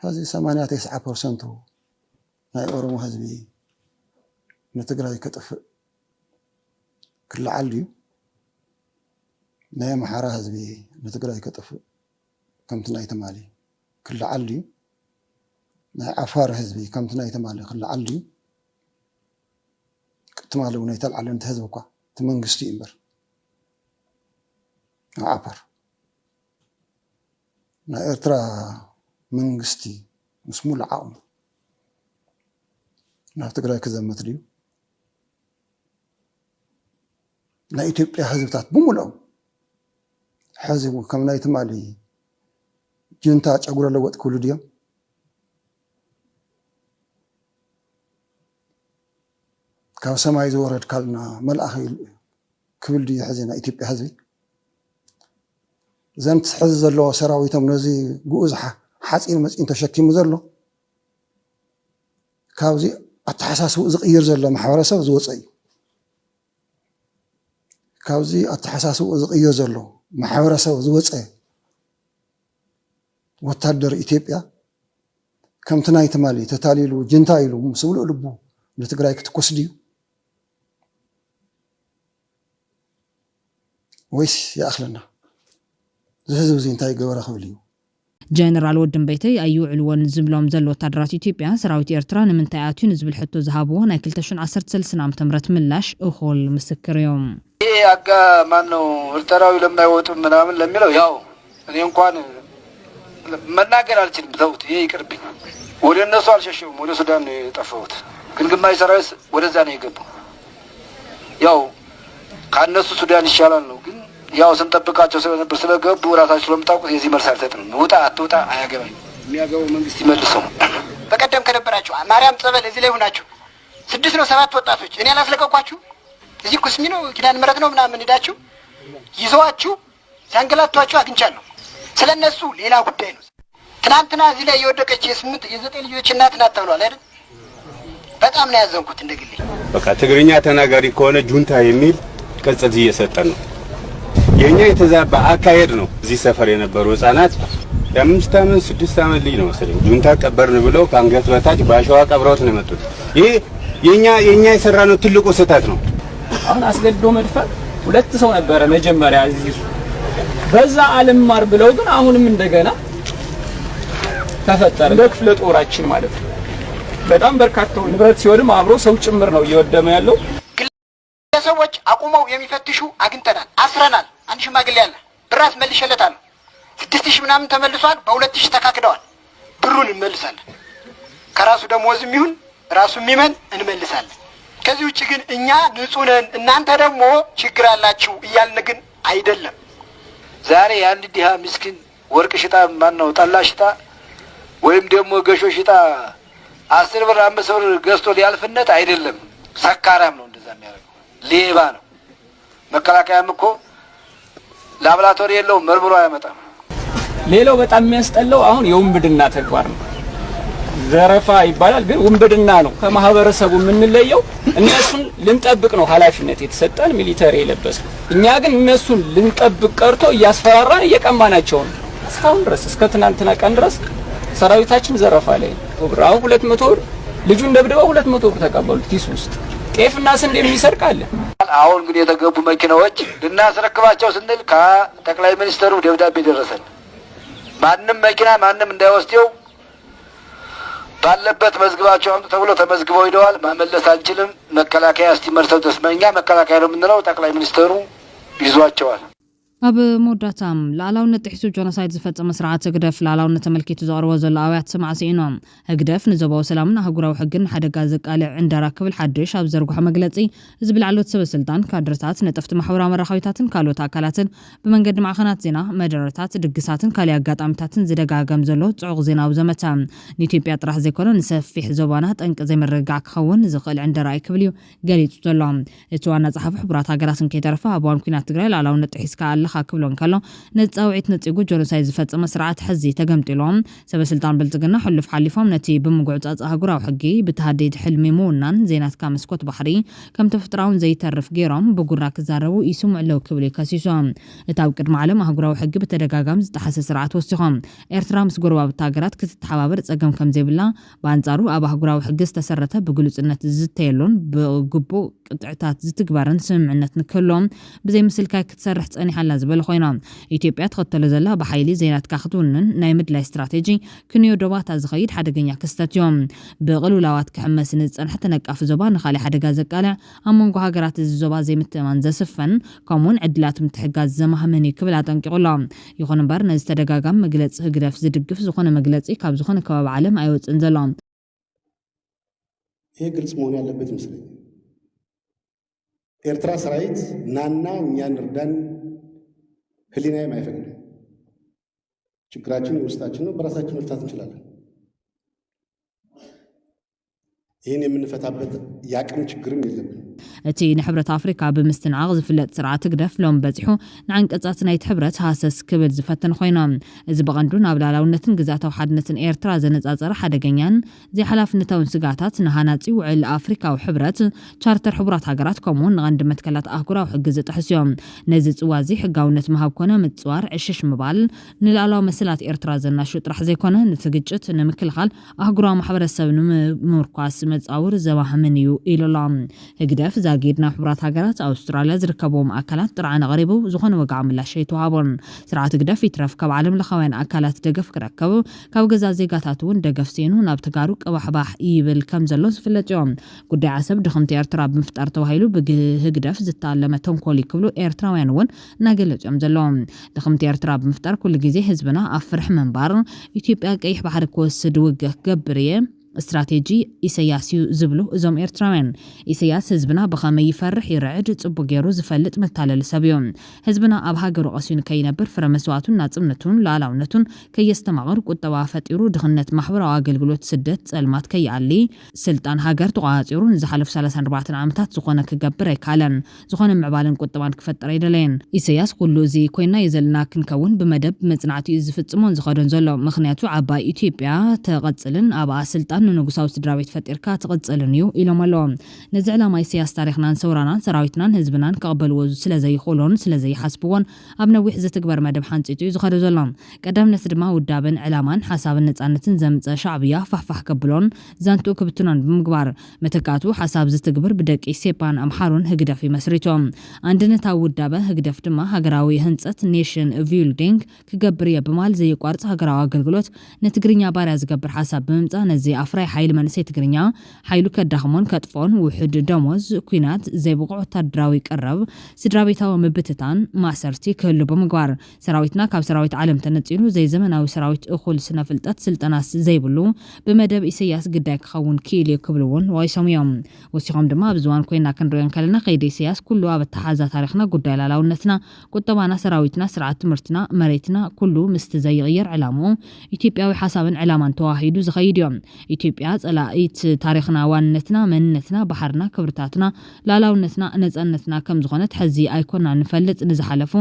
ሕዚ 89% ናይ ኦሮሞ ህዝቢ ንትግራይ ከጥፍእ ክለዓል ድዩ ናይ ኣምሓራ ህዝቢ ንትግራይ ከጥፍእ ከምቲ ናይ ተማሊ ክለዓል ድዩ ናይ ዓፋር ህዝቢ ከምቲ ናይ ተማሊ ክለዓል ድዩ ትማሊ እውን ይተልዓለ እንተ ህዝቢ እኳ እቲ መንግስቲ እዩ እምበር ዓፋር ናይ ኤርትራ መንግስቲ ምስ ሙሉእ ዓቕሙ ናብ ትግራይ ክዘመት ድዩ ናይ ኢትዮጵያ ህዝብታት ብምሉኦም ሕዚ ከም ናይ ትማሊ ጁንታ ጨጉረ ለወጥ ክብሉ ድዮም ካብ ሰማይ ዝወረድ ካልና መልኣኺ ክብል ድዩ ሕዚ ናይ ኢትዮጵያ ህዝቢ ዘንት ሕዚ ዘለዎ ሰራዊቶም ነዚ ግኡዝ ሓፂን መፂን ተሸኪሙ ዘሎ ካብዚ ኣተሓሳስቡ ዝቕይር ዘሎ ማሕበረሰብ ዝወፀ እዩ ካብዚ ኣተሓሳስቡ ዝቕይር ዘሎ ማሕበረሰብ ዝወፀ ወታደር ኢትዮጵያ ከምቲ ናይ ትማሊ ተታሊሉ ጅንታ ኢሉ ምስ ብሉእ ልቡ ንትግራይ ክትኮስ ድዩ ወይስ ይኣኽለና እዚ ህዝቢ እዚ እንታይ ገበረ ክብል እዩ ጀነራል ወድን በይተይ ኣይውዕልዎን ዝብሎም ዘሎ ወታደራት ኢትዮጵያ ሰራዊት ኤርትራ ንምንታይ ኣትዩ ንዝብል ሕቶ ዝሃብዎ ናይ 2013 ዓ.ም ምላሽ እኹል ምስክር እዮም ይሄ አጋ ማነው ኤርትራዊ ለምን አይወጡም ምናምን ለሚለው ያው እኔ እንኳን መናገር አልችልም ተውት ይሄ ይቅርብኝ ወደ እነሱ አልሸሽም ወደ ሱዳን ነው የጠፋሁት ግን ግማሽ ሰራዊት ወደዛ ነው የገባው ያው ካነሱ ሱዳን ይሻላል ነው ግን ያው ስንጠብቃቸው ስለነበር ስለገቡ ራሳቸው ለምታውቁት የዚህ መልስ አልሰጥም ውጣ አትውጣ አያገባኝ የሚያገባው መንግስት ይመልሰው በቀደም ከነበራችሁ ማርያም ጸበል እዚህ ላይ ሆናችሁ 6 ነው 7 ወጣቶች እኔ አላስለቀቋችሁ እዚህ ኩስሚ ነው ኪዳን ምረት ነው ምናምን ሄዳችሁ ይዘዋችሁ ሲያንገላቷችሁ አግኝቻለሁ ስለነሱ ሌላ ጉዳይ ነው ትናንትና እዚህ ላይ የወደቀች የ9 ልጆች እናት ናት ተብሏል አይደል በጣም ነው ያዘንኩት እንደግሌ በቃ ትግርኛ ተናጋሪ ከሆነ ጁንታ የሚል ቅጽል እየሰጠን ነው የኛ የተዛባ አካሄድ ነው እዚህ ሰፈር የነበሩ ህፃናት የ5 ዓመት 6 ዓመት ልጅ ነው መሰለኝ ጁንታ ቀበርን ብለው ካንገት በታች ባሻዋ ቀብረውት ነው የመጡት ይሄ የኛ የሰራነው ትልቁ ስህተት ነው አሁን አስገድዶ መድፈር 2 ሰው ነበረ መጀመሪያ እዚህ በዛ ዓለም ማር ብለው ግን አሁንም እንደገና ተፈጠረ ለክፍለ ጦራችን ማለት ነው በጣም በርካታው ንብረት ሲወድም አብሮ ሰው ጭምር ነው እየወደመ ያለው ሰዎች አቁመው የሚፈትሹ አግኝተናል አስረናል አንድ ሽማግሌ ያለ ብራስ መልሸለታል 6000 ምናምን ተመልሷል በ2000 ተካክደዋል ብሩን እንመልሳለን ከራሱ ደሞዝም ይሁን ራሱ የሚመን እንመልሳለን ከዚህ ውጪ ግን እኛ ንጹህ ነን እናንተ ደግሞ ችግር አላችሁ እያልን ግን አይደለም ዛሬ አንድ ዲሃ ምስኪን ወርቅ ሽጣ ማን ነው ጠላ ሽጣ ወይም ደግሞ ገሾ ሽጣ 10 ብር 5 ብር ገዝቶ ሊያልፍነት አይደለም ሰካራም ነው እንደዛ የሚያደርገው ሌባ ነው መከላከያም እኮ ላብራቶሪ የለውም መርምሮ አያመጣም ሌላው በጣም የሚያስጠላው አሁን የውንብድና ተግባር ነው ዘረፋ ይባላል ግን ውንብድና ነው ከማህበረሰቡ የምንለየው እነሱን ልንጠብቅ ነው ኃላፊነት የተሰጠን ሚሊተሪ የለበሰ እኛ ግን እነሱን ልንጠብቅ ቀርቶ እያስፈራራን እየቀማናቸው ነው እስካሁን ድረስ እስከ ትናንትና ቀን ድረስ ሰራዊታችን ዘረፋ ላይ ብራው 200 ብር ልጁን ደብድበው 200 ብር ተቀበሉት ኪስ ውስጥ ጤፍና ስንዴ የሚሰርቃለ አሁን ግን የተገቡ መኪናዎች ልናስረክባቸው ስንል ከጠቅላይ ሚኒስትሩ ደብዳቤ ደረሰን ማንንም መኪና ማንንም እንዳይወስደው ባለበት መዝግባቸው አምጡ ተብሎ ተመዝግበው ሄደዋል ማመለስ አንችልም መከላከያ እስቲመርሰው ተስመኛ መከላከያ ነው የምንለው ጠቅላይ ሚኒስትሩ ይዟቸዋል ኣብ ሞዳታም ላዕላውነት ጥሒሱ ጆኖሳይድ ዝፈጸመ ስርዓት ህግደፍ ላዕላውነት ተመልኪቱ ዘቕርቦ ዘሎ ኣብያት ሰማዕሲኢኖም ህግደፍ ንዞባዊ ሰላምን ኣህጉራዊ ሕግን ሓደጋ ዘቃልዕ ዕንደራ ክብል ሓድሽ ኣብ ዘርግሖ መግለፂ እዚ ብላዕሎት ሰበስልጣን ካድረታት ነጠፍቲ ማሕበራዊ መራኸቢታትን ካልኦት ኣካላትን ብመንገዲ ማዕኸናት ዜና መደረታት ድግሳትን ካልእ ኣጋጣሚታትን ዝደጋገም ዘሎ ጽዑቕ ዜናዊ ዘመታ ንኢትዮጵያ ጥራሕ ዘይኮነ ንሰፊሕ ዞባና ጠንቂ ዘይምርግጋዕ ክኸውን ዝኽእል ዕንደራ ክብል እዩ ገሊጹ ዘሎ እቲ ዋና ጸሓፊ ሕቡራት ሃገራትን ከይተረፈ ኣብ እዋን ኩናት ትግራይ ላዕላውነት ጥሒስካ ክብሎን ከሎ ነፃውዒት ነፂጉ ጆኖሳይድ ዝፈጸመ ስርዓት ሕዚ ተገምጢሎም ሰበስልጣን ብልጽግና ሕልፍ ሓሊፎም ነቲ ብምጉዕጻጽ ኣህጉራዊ ሕጊ ብተሃዲድ ሕልሚ ምውናን ዜናትካ መስኮት ባሕሪ ከም ተፈጥራውን ዘይተርፍ ገይሮም ብጉራ ክዛረቡ ይስምዑ ኣለው ክብል ከሲሶም እቲ ኣብ ቅድሚ ዓለም ኣህጉራዊ ሕጊ ብተደጋጋሚ ዝጠሓሰ ስርዓት ወሲኾም ኤርትራ ምስ ጎረባብቲ ሃገራት ክትተሓባበር ፀገም ከም ዘይብላ በኣንጻሩ ኣብ ኣህጉራዊ ሕጊ ዝተሰረተ ብግሉጽነት ዝተየሎን ብግቡእ ቅጥዕታት ዝትግባርን ስምምዕነት ንክህሎም ብዘይ ምስልካይ ክትሰርሕ ፀኒሓላ ዝበለ ኮይና ኢትዮጵያ ተኸተለ ዘላ ብሓይሊ ዜናትካ ክትውንን ናይ ምድላይ ስትራቴጂ ክንዮ ዶባታ ዝኸይድ ሓደገኛ ክስተት እዮም ብቕልውላዋት ክሕመስ ንፀንሐ ተነቃፊ ዞባ ንኻልእ ሓደጋ ዘቃልዕ ኣብ መንጎ ሃገራት እዚ ዞባ ዘይምትእማን ዘስፈን ከምኡውን ዕድላት ምትሕጋዝ ዘማህመን ክብል ኣጠንቂቑሎ ይኹን እምበር ነዚ ተደጋጋሚ መግለፂ ህግደፍ ዝድግፍ ዝኾነ መግለፂ ካብ ዝኾነ ከባቢ ዓለም ኣይወፅን ዘሎ ይህ ግልጽ መሆን ያለበት ይመስለኛል ኤርትራ ሰራዊት ናና እኛን እርዳን ህሊናዬም አይፈቅድም ችግራችን ውስጣችን ነው በራሳችን መፍታት እንችላለን ይህን የምንፈታበት ያቅም ችግርም የለብንም እቲ ንሕብረት ኣፍሪካ ብምስትንዓቕ ዝፍለጥ ስርዓት ህግደፍ ሎም በፂሑ ንዓንቀጻት ናይቲ ሕብረት ሃሰስ ክብል ዝፈትን ኮይኖም እዚ ብቐንዱ ናብ ላዕላውነትን ግዛታዊ ሓድነትን ኤርትራ ዘነጻጸረ ሓደገኛን ዘይሓላፍነታውን ስጋታት ንሃናፂ ውዕል ኣፍሪካዊ ሕብረት ቻርተር ሕቡራት ሃገራት ከምኡውን ንቐንዲ መትከላት ኣህጉራዊ ሕጊ ዝጥሕስ እዮም ነዚ ጽዋዚ ሕጋውነት ምሃብ ኮነ ምጽዋር ዕሽሽ ምባል ንላዕላዊ መሰላት ኤርትራ ዘናሹ ጥራሕ ዘይኮነ ነቲ ግጭት ንምክልኻል ኣህጉራዊ ማሕበረሰብ ንምርኳስ መጻውር ዘባህመንዩ ኢሉላም ህግደፍ ዛጊድና ሕብራት ሀገራት አውስትራሊያ ዝርከቦም አካላት ጥራና ቀሪቡ ዝኾነ ወጋዕ ምላሽ ይተዋቦን ስርዓት ህግደፍ ይትረፍ ካብ ዓለም ለኻውያን አካላት ደገፍ ክረከቡ ካብ ገዛ ዜጋታት እውን ደገፍ ሲኑ ናብ ተጋሩ ቀባሕባሕ ይብል ከም ዘሎ ዝፍለጥዮም ጉዳይ ዓሰብ ድኽምቲ ኤርትራ ብምፍጣር ተዋሂሉ ብህግደፍ ዝታለመ ተንኮል ይክብሉ ኤርትራውያን እውን እናገለጾም ዘለዎም ድኽምቲ ኤርትራ ብምፍጣር ኩሉ ግዜ ህዝብና አፍርሕ መንባር ኢትዮጵያ ቀይሕ ባሕሪ ክወስድ ውግህ ገብርየ استراتيجي إسياس زبلو زم إرتراوين إسياس حزبنا بخامي يفرح يرعد صبو غيرو زفلت متالل سبيوم حزبنا أبها غرو قاسيون كينبر فرمسواتون ناصمنتون لالاونتون كي يستمغر قطوا فطيرو دخنت محور አገልግሎት ስደት ጸልማት ከያሊ ስልጣን ሀገር ተቋጽሩ ንዝሐለፍ 34 ዓመታት ዝኾነ ክገብር አይካለን ዝኾነ ምዕባልን ቁጥባን ክፈጠር አይደለን ኢሳያስ ኩሉ እዚ ኮይና የዘልና ክንከውን በመደብ መጽናዕቱ ዝፍጽሞን ዝኸደን ዘሎ ምክንያቱ ዓባይ ኢትዮጵያ ተቀጽልን አባ ስልጣን ንጉሳው ስድራቤት ፈጢርካ ተቀጽልንዩ ኢሎማሎም ነዝዕላማ ኢሳያስ ታሪኽናን ሰውራናን ሰራዊትናን ህዝብናን ከቀበልዎ ስለዘይኾሎን ስለዘይሐስብዎን ኣብ ነዊሕ ዝትግበር መደብ ሓንፂቱ ዝኸደ ዘሎም ቀዳምነት ድማ ውዳብን ዕላማን ሓሳብን ነጻነትን ዘምፀ ሻዕብያ ፋሕፋሕ ከብሎን ዛንቱ ክብትናን ብምግባር መተካቱ ሓሳብ ዝትግብር ብደቂ ሴፓን አምሓሩን ህግደፍ ይመስሪቶም አንድነታ ውዳበ ህግደፍ ድማ ሃገራዊ ህንጸት ኔሽን ቢልዲንግ ክገብር የብማል ዘይቋርጽ ሃገራዊ አገልግሎት ነትግርኛ ባሪያ ዝገብር ሓሳብ ብምምጻ ነዚ አፍራይ ኃይል መንሰይ ትግርኛ ኃይሉ ከዳኽሞን ከጥፎን ውሕድ ደሞዝ ኩናት ዘይብቁዕ ወታደራዊ ቀረብ ስድራቤታዊ ምብትታን ማሰርቲ ክህሉ ብምግባር ሰራዊትና ካብ ሰራዊት ዓለም ተነጺሉ ዘይ ዘመናዊ ሰራዊት እኹል ስነፍልጠት ስልጠናስ ዘይብሉ በመደብ ኢሳያስ ግዳይ ክኸውን ኪል ይክብሉውን ወይሰምዮም ወሲኾም ድማ ብዝዋን ኮይና ክንሪዮን ከለና ከይደ ኢሳያስ ኩሉ ኣብ ተሓዛ ታሪኽና ጉዳይ ላላውነትና ቁጠባና ሰራዊትና ስርዓት ትምህርትና መሬትና ኩሉ ምስቲ ዘይغير ዕላሙ ኢትዮጵያዊ ሓሳብን ዕላማን ተዋሂዱ ዝኸይድዮም ኢትዮጵያ ጸላኢት ታሪኽና ዋንነትና መንነትና ባህርና ክብርታትና ላላውነትና ነጻነትና ከም ዝኾነት ሕዚ ኣይኮና ንፈልጥ ንዝሓለፉ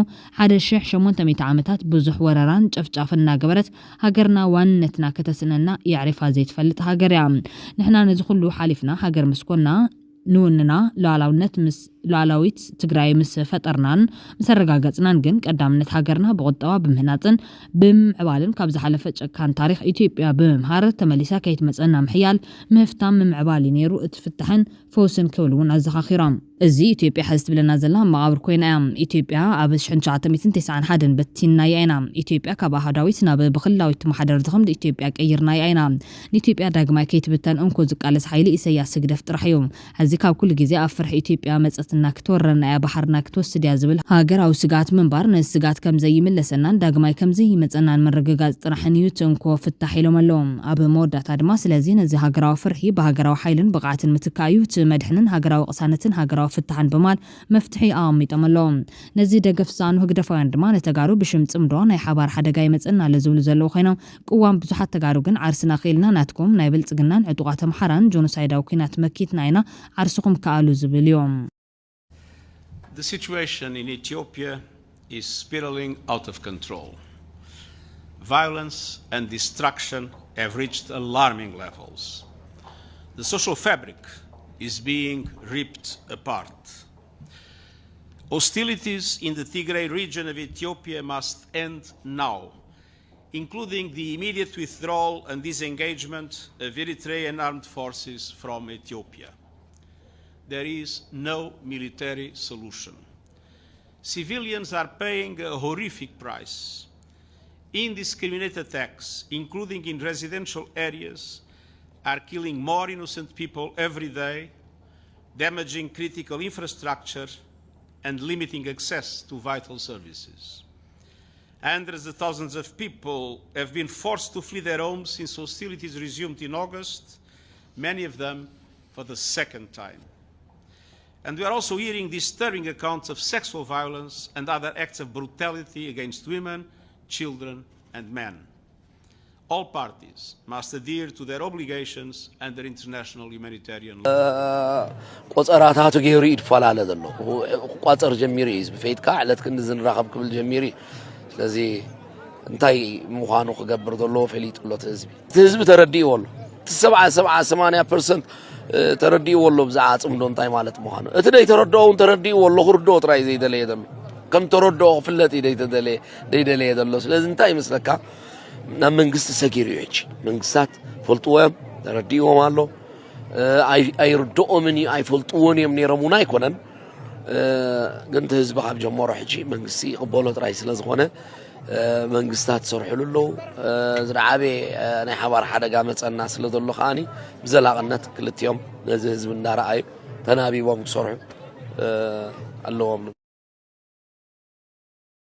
1800 ዓመታት ብዙሕ ወረራን ጨፍጫፍና ገበረት ሃገርና ዋንነትና ከተስነና ያዕሪፋ ዘይትፈልጥ ሃገር ያ ንሕና ነዚ ኩሉ ሓሊፍና ሃገር መስኮና ንውንና ላላውነት ምስ ላላዊት ትግራይ ምስ ፈጠርናን መሰረጋገጽናን ግን ቀዳምነት ሃገርና በቁጠባ በምህናጽን ብምዕባልን ካብ ዝሓለፈ ጨካን ታሪኽ ኢትዮጵያ በመምሃር ተመሊሳ ከይትመጸና ምሕያል ምፍታም ምዕባል ነይሩ እትፍትሕን ፈውስን ክብሉን አዘኻኺሮም እዚ ኢትዮጵያ ሕዝብ ብለና ዘላ መቃብር ኮይና ኢትዮጵያ ኣብ 1991 በቲና ያይና ኢትዮጵያ ካብ አሃዳዊት ናብ ብኽላዊት ማሕደር ዝኸምድ ኢትዮጵያ ቀይርና ያይና ኢትዮጵያ ዳግማይ ከይትብተን እንኮ ዝቃለስ ኃይሊ ኢሳያስ ስግደፍ ጥራሕዮም ሕዚ ካብ ኩሉ ግዜ ኣፍርሕ ኢትዮጵያ መጸትና ክትወረና ያ ባህርና ክትወስድ ያ ዝብል ሃገራዊ ስጋት መንባር ነስጋት ከም ዘይምለሰናን ዳግማይ ከም ዘይመጸናን መረጋጋጽ ጥራሕን እዩ እንኮ ፍታሕ ኢሎመሎም ኣብ መወዳታ ድማ ስለዚ ነዚ ሃገራዊ ፍርሒ በሃገራዊ ኃይልን ብቃዕትን ምትካዩ መድሕንን ሃገራዊ ቅሳነትን ሃገራዊ ፍታሕን በማል መፍትሒ ኣሚጠመሎም ነዚ ደገፍ ዛኑ ህግደፋውያን ድማ ነተጋሩ ብሽምጽምዶ ናይ ሓባር ሓደጋ ይመጽና ለዝብሉ ዘለው ኮይኖም ቅዋም ብዙሓት ተጋሩ ግን ዓርስና ኺልና ናትኩም ናይ ብልጽግናን ዕጡቃት አምሓራን ጆኖሳይዳዊ ኩናት መኪትና ኢና ዓርስኩም ከኣሉ ዝብል እዮም The situation in Ethiopia is spiraling out of control. Violence and destruction have reached alarming levels. The social fabric is being ripped apart. Hostilities in the Tigray region of Ethiopia must end now, including the immediate withdrawal and disengagement of Eritrean armed forces from Ethiopia. There is no military solution. Civilians are paying a horrific price. Indiscriminate attacks, including in residential areas, are killing more innocent people every day, damaging critical infrastructure and limiting access to vital services. Hundreds of thousands of people have been forced to flee their homes since hostilities resumed in August, many of them for the second time. And we are also hearing disturbing accounts of sexual violence and other acts of brutality against women, children, and men. All parties must adhere to their obligations under international humanitarian law. ቆጸራታቱ ገይሩ ይድፋላለ ዘሎ ቋጸር ጀሚሪ በፈይትካ ዕለት ክንዝን ረኸብ ክብል ጀሚሪ ስለዚ እንታይ ምዃኑ ክገብር ዘሎ ፈሊጥሎት ህዝቢ ተረዲኡ ወሎ 70-80% ተረዲኡ ወሎ ብዛዓጽም ዶ እንታይ ማለት ምዃኑ እቲ ደይ ተረዳውን ተረዲኡ ወሎ ክርዶ ጥራይ ዘይደለየ ዘሎ ከም ተረዶ ፍለጥ ይደለየ ዘሎ ስለዚ እንታይ ይመስለካ ናብ መንግስት ሰጊሩ ይች መንግስታት ፈልጥዎም ተረዲዎም አሎ ኣይርድኦምን ኣይፈልጥዎን እዮም ነይሮሙና ኣይኮነን ግን ህዝቢ ካብ ጀመሮ ሕጂ መንግስቲ ይቕበሎ ጥራይ ስለ ዝኾነ መንግስታት ሰርሕሉ ኣለዉ ዝረዓበ ናይ ሓባር ሓደጋ መፀና ስለ ዘሎ ከዓኒ ብዘላቕነት ክልቲኦም ነዚ ህዝቢ እናረኣዩ ተናቢቦም ክሰርሑ ኣለዎም